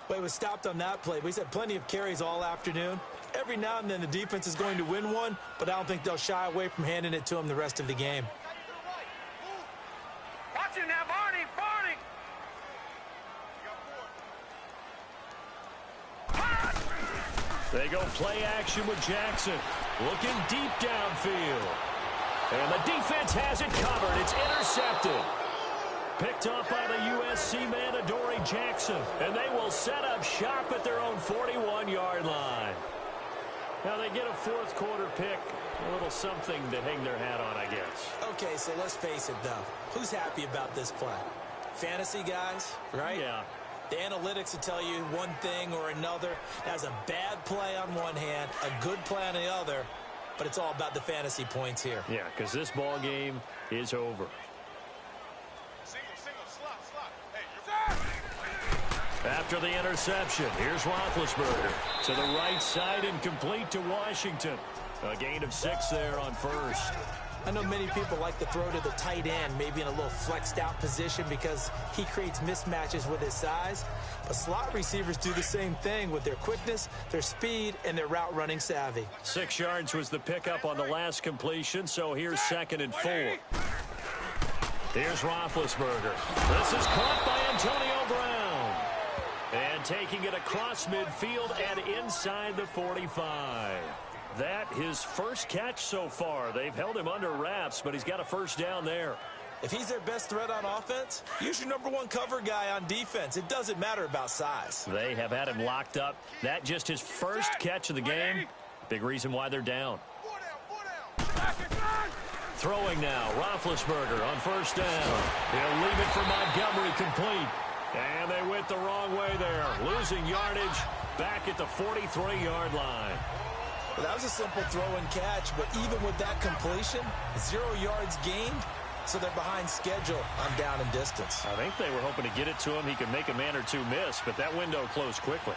Well, he was stopped on that play, but he's had plenty of carries all afternoon. Every now and then the defense is going to win one, but I don't think they'll shy away from handing it to him the rest of the game. Watch it now, Barney, Barney! They go play action with Jackson. Looking deep downfield. And the defense has it covered. It's intercepted. Picked up by the USC man, Adoree Jackson. And they will set up shop at their own 41-yard line. Now they get a 4th quarter pick. A little something to hang their hat on, I guess. Okay, so let's face it, though. Who's happy about this play? Fantasy guys, right? Yeah. The analytics will tell you one thing or another. That's a bad play on one hand, a good play on the other, but it's all about the fantasy points here. Yeah, because this ball game is over. After the interception, here's Roethlisberger to the right side and complete to Washington. A gain of 6 there on first. I know many people like to throw to the tight end, maybe in a little flexed out position because he creates mismatches with his size. But slot receivers do the same thing with their quickness, their speed, and their route running savvy. 6 yards was the pickup on the last completion, so here's 2nd and 4. Here's Roethlisberger. This is caught by Antonio Brown. And taking it across midfield and inside the 45. That his first catch so far. They've held him under wraps, but he's got a first down there. If he's their best threat on offense, use your #1 cover guy on defense. It doesn't matter about size. They have had him locked up. That just his first catch of the game. Big reason why they're down. Throwing now, Roethlisberger on first down. He'll leave it for Montgomery complete. And they went the wrong way there. Losing yardage back at the 43-yard line. Well, that was a simple throw and catch, but even with that completion, 0 yards gained, so they're behind schedule on down and distance. I think they were hoping to get it to him. He could make a man or two miss, but that window closed quickly.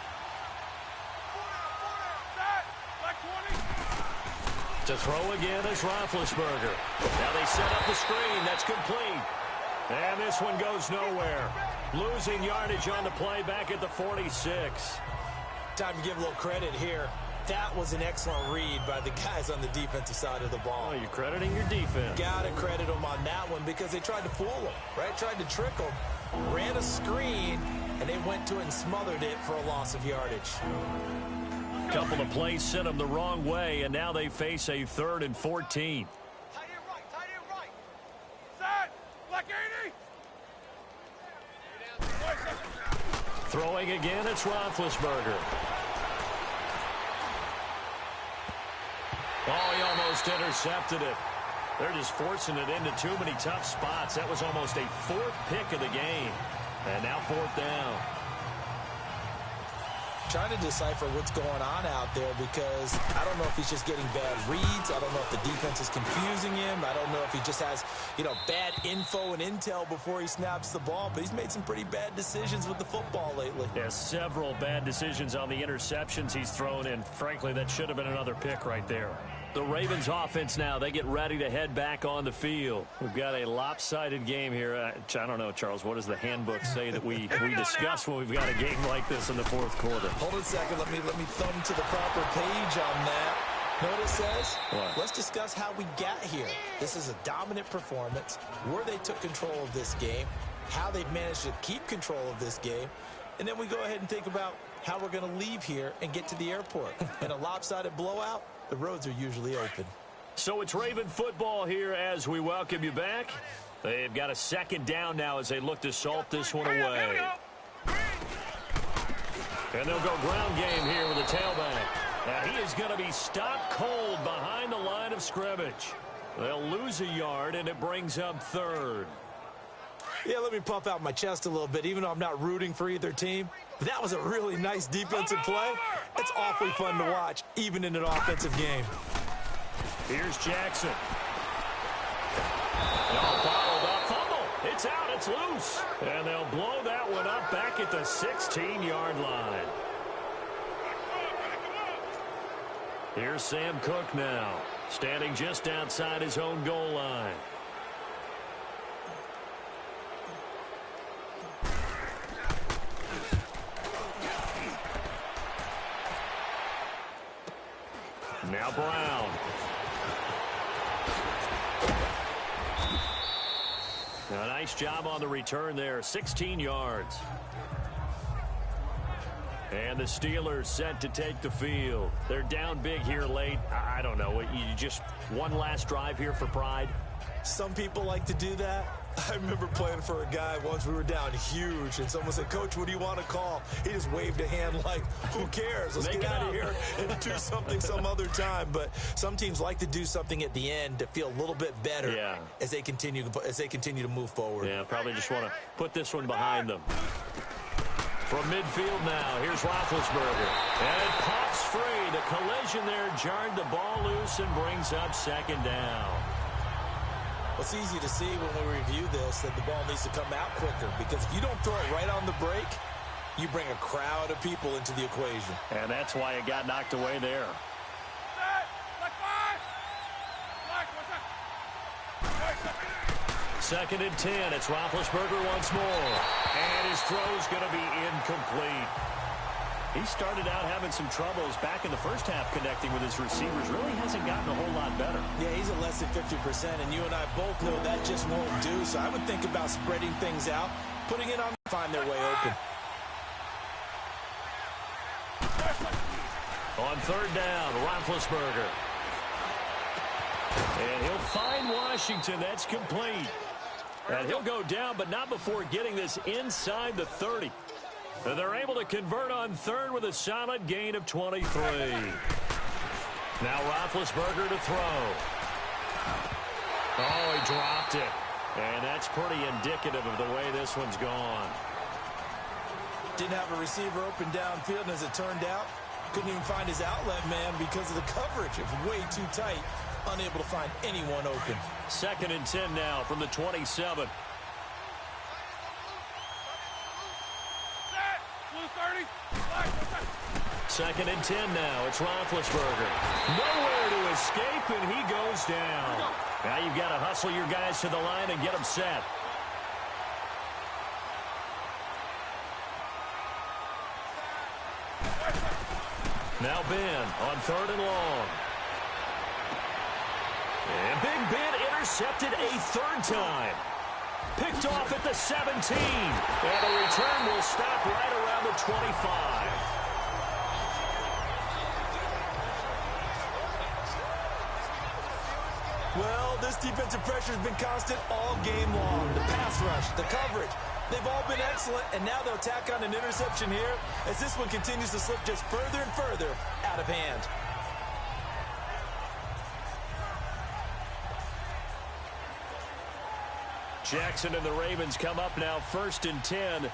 To throw again is Roethlisberger. Now they set up the screen. That's complete. And this one goes nowhere. Losing yardage on the play back at the 46. Time to give a little credit here. That was an excellent read by the guys on the defensive side of the ball. Oh, you're crediting your defense. Got to credit them on that one because they tried to fool him, right? Tried to trick him. Ran a screen, and they went to it and smothered it for a loss of yardage. Couple of plays sent them the wrong way, and now they face a 3rd and 14. Tight end right. Set. Black 80. Throwing again, it's Roethlisberger. Oh, he almost intercepted it. They're just forcing it into too many tough spots. That was almost a 4th pick of the game. And now 4th down. Trying to decipher what's going on out there because I don't know if he's just getting bad reads. I don't know if the defense is confusing him. I don't know if he just has, bad info and intel before he snaps the ball. But he's made some pretty bad decisions with the football lately. Yeah, several bad decisions on the interceptions he's thrown in. Frankly, that should have been another pick right there. The Ravens offense now, they get ready to head back on the field. We've got a lopsided game here. I don't know, Charles, what does the handbook say that we discuss when we've got a game like this in the 4th quarter? Hold on a second. Let me thumb to the proper page on that. Know what it says? What? Let's discuss how we got here. This is a dominant performance, where they took control of this game, how they've managed to keep control of this game, and then we go ahead and think about how we're going to leave here and get to the airport. In a lopsided blowout, the roads are usually open. So it's Raven football here as we welcome you back. They've got a 2nd down now as they look to salt this one away. And they'll go ground game here with the tailback. Now he is going to be stopped cold behind the line of scrimmage. They'll lose a yard, and it brings up 3rd. Yeah, let me puff out my chest a little bit, even though I'm not rooting for either team. But that was a really nice defensive play. It's awfully fun to watch, even in an offensive game. Here's Jackson. No, bottled up. Fumble. It's out. It's loose. And they'll blow that one up back at the 16-yard line. Here's Sam Cook now, standing just outside his own goal line. Now Brown. A nice job on the return there, 16 yards. And the Steelers set to take the field. They're down big here late. I don't know. You just one last drive here for pride? Some people like to do that. I remember playing for a guy once. We were down huge, and someone said, "Coach, what do you want to call?" He just waved a hand like, who cares? Let's get out of here and do something some other time. But some teams like to do something at the end to feel a little bit better as they continue to move forward. Yeah, probably just want to put this one behind them. From midfield now, here's Roethlisberger. And it pops free. The collision there jarred the ball loose and brings up 2nd down. Well, it's easy to see when we review this that the ball needs to come out quicker, because if you don't throw it right on the break, you bring a crowd of people into the equation. And that's why it got knocked away there. Second and 10. It's Roethlisberger once more. And his throw's going to be incomplete. He started out having some troubles back in the first half connecting with his receivers. Really hasn't gotten a whole lot better. Yeah, he's at less than 50%, and you and I both know that just won't do. So I would think about spreading things out, putting it on, find their way open. On third down, Roethlisberger. And he'll find Washington. That's complete. And he'll go down, but not before getting this inside the 30. And they're able to convert on third with a solid gain of 23. Now Roethlisberger to throw. Oh, he dropped it. And that's pretty indicative of the way this one's gone. Didn't have a receiver open downfield, and as it turned out, couldn't even find his outlet man because of the coverage. It was way too tight. Unable to find anyone open. Second and 10 now from the 27. Second and 10 now. It's Roethlisberger. Nowhere to escape, and he goes down. Now you've got to hustle your guys to the line and get them set. Now Ben on third and long. And Big Ben intercepted a third time. Picked off at the 17. And the return will stop right around the 25. Well, this defensive pressure has been constant all game long. The pass rush, the coverage, they've all been excellent, and now they'll tack on an interception here as this one continues to slip just further and further out of hand. Jackson and the Ravens come up now first and 10.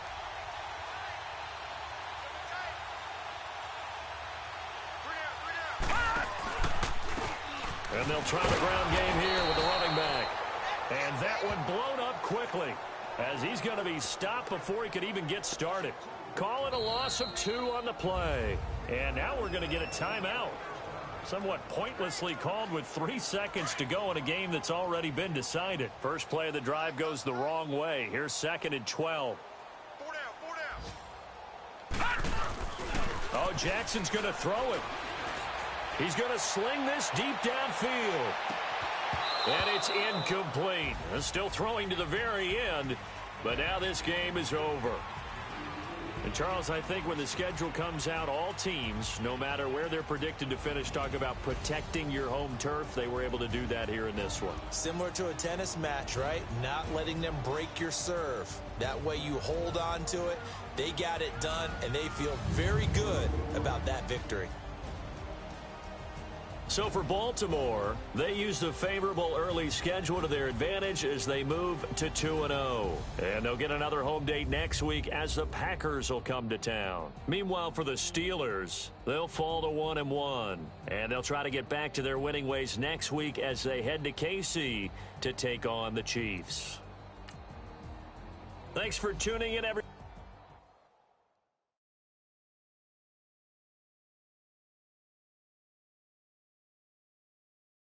And they'll try the ground game here with the running back. And that one blown up quickly as he's going to be stopped before he could even get started. Call it a loss of 2 on the play. And now we're going to get a timeout. Somewhat pointlessly called with 3 seconds to go in a game that's already been decided. First play of the drive goes the wrong way. Here's second and 12. 4 down. Oh, Jackson's going to throw it. He's going to sling this deep downfield. And it's incomplete. Still throwing to the very end, but now this game is over. And, Charles, I think when the schedule comes out, all teams, no matter where they're predicted to finish, talk about protecting your home turf. They were able to do that here in this one. Similar to a tennis match, right? Not letting them break your serve. That way you hold on to it. They got it done, and they feel very good about that victory. So for Baltimore, they used a favorable early schedule to their advantage as they move to 2-0. And they'll get another home date next week as the Packers will come to town. Meanwhile, for the Steelers, they'll fall to 1-1. And they'll try to get back to their winning ways next week as they head to KC to take on the Chiefs. Thanks for tuning in, everyone.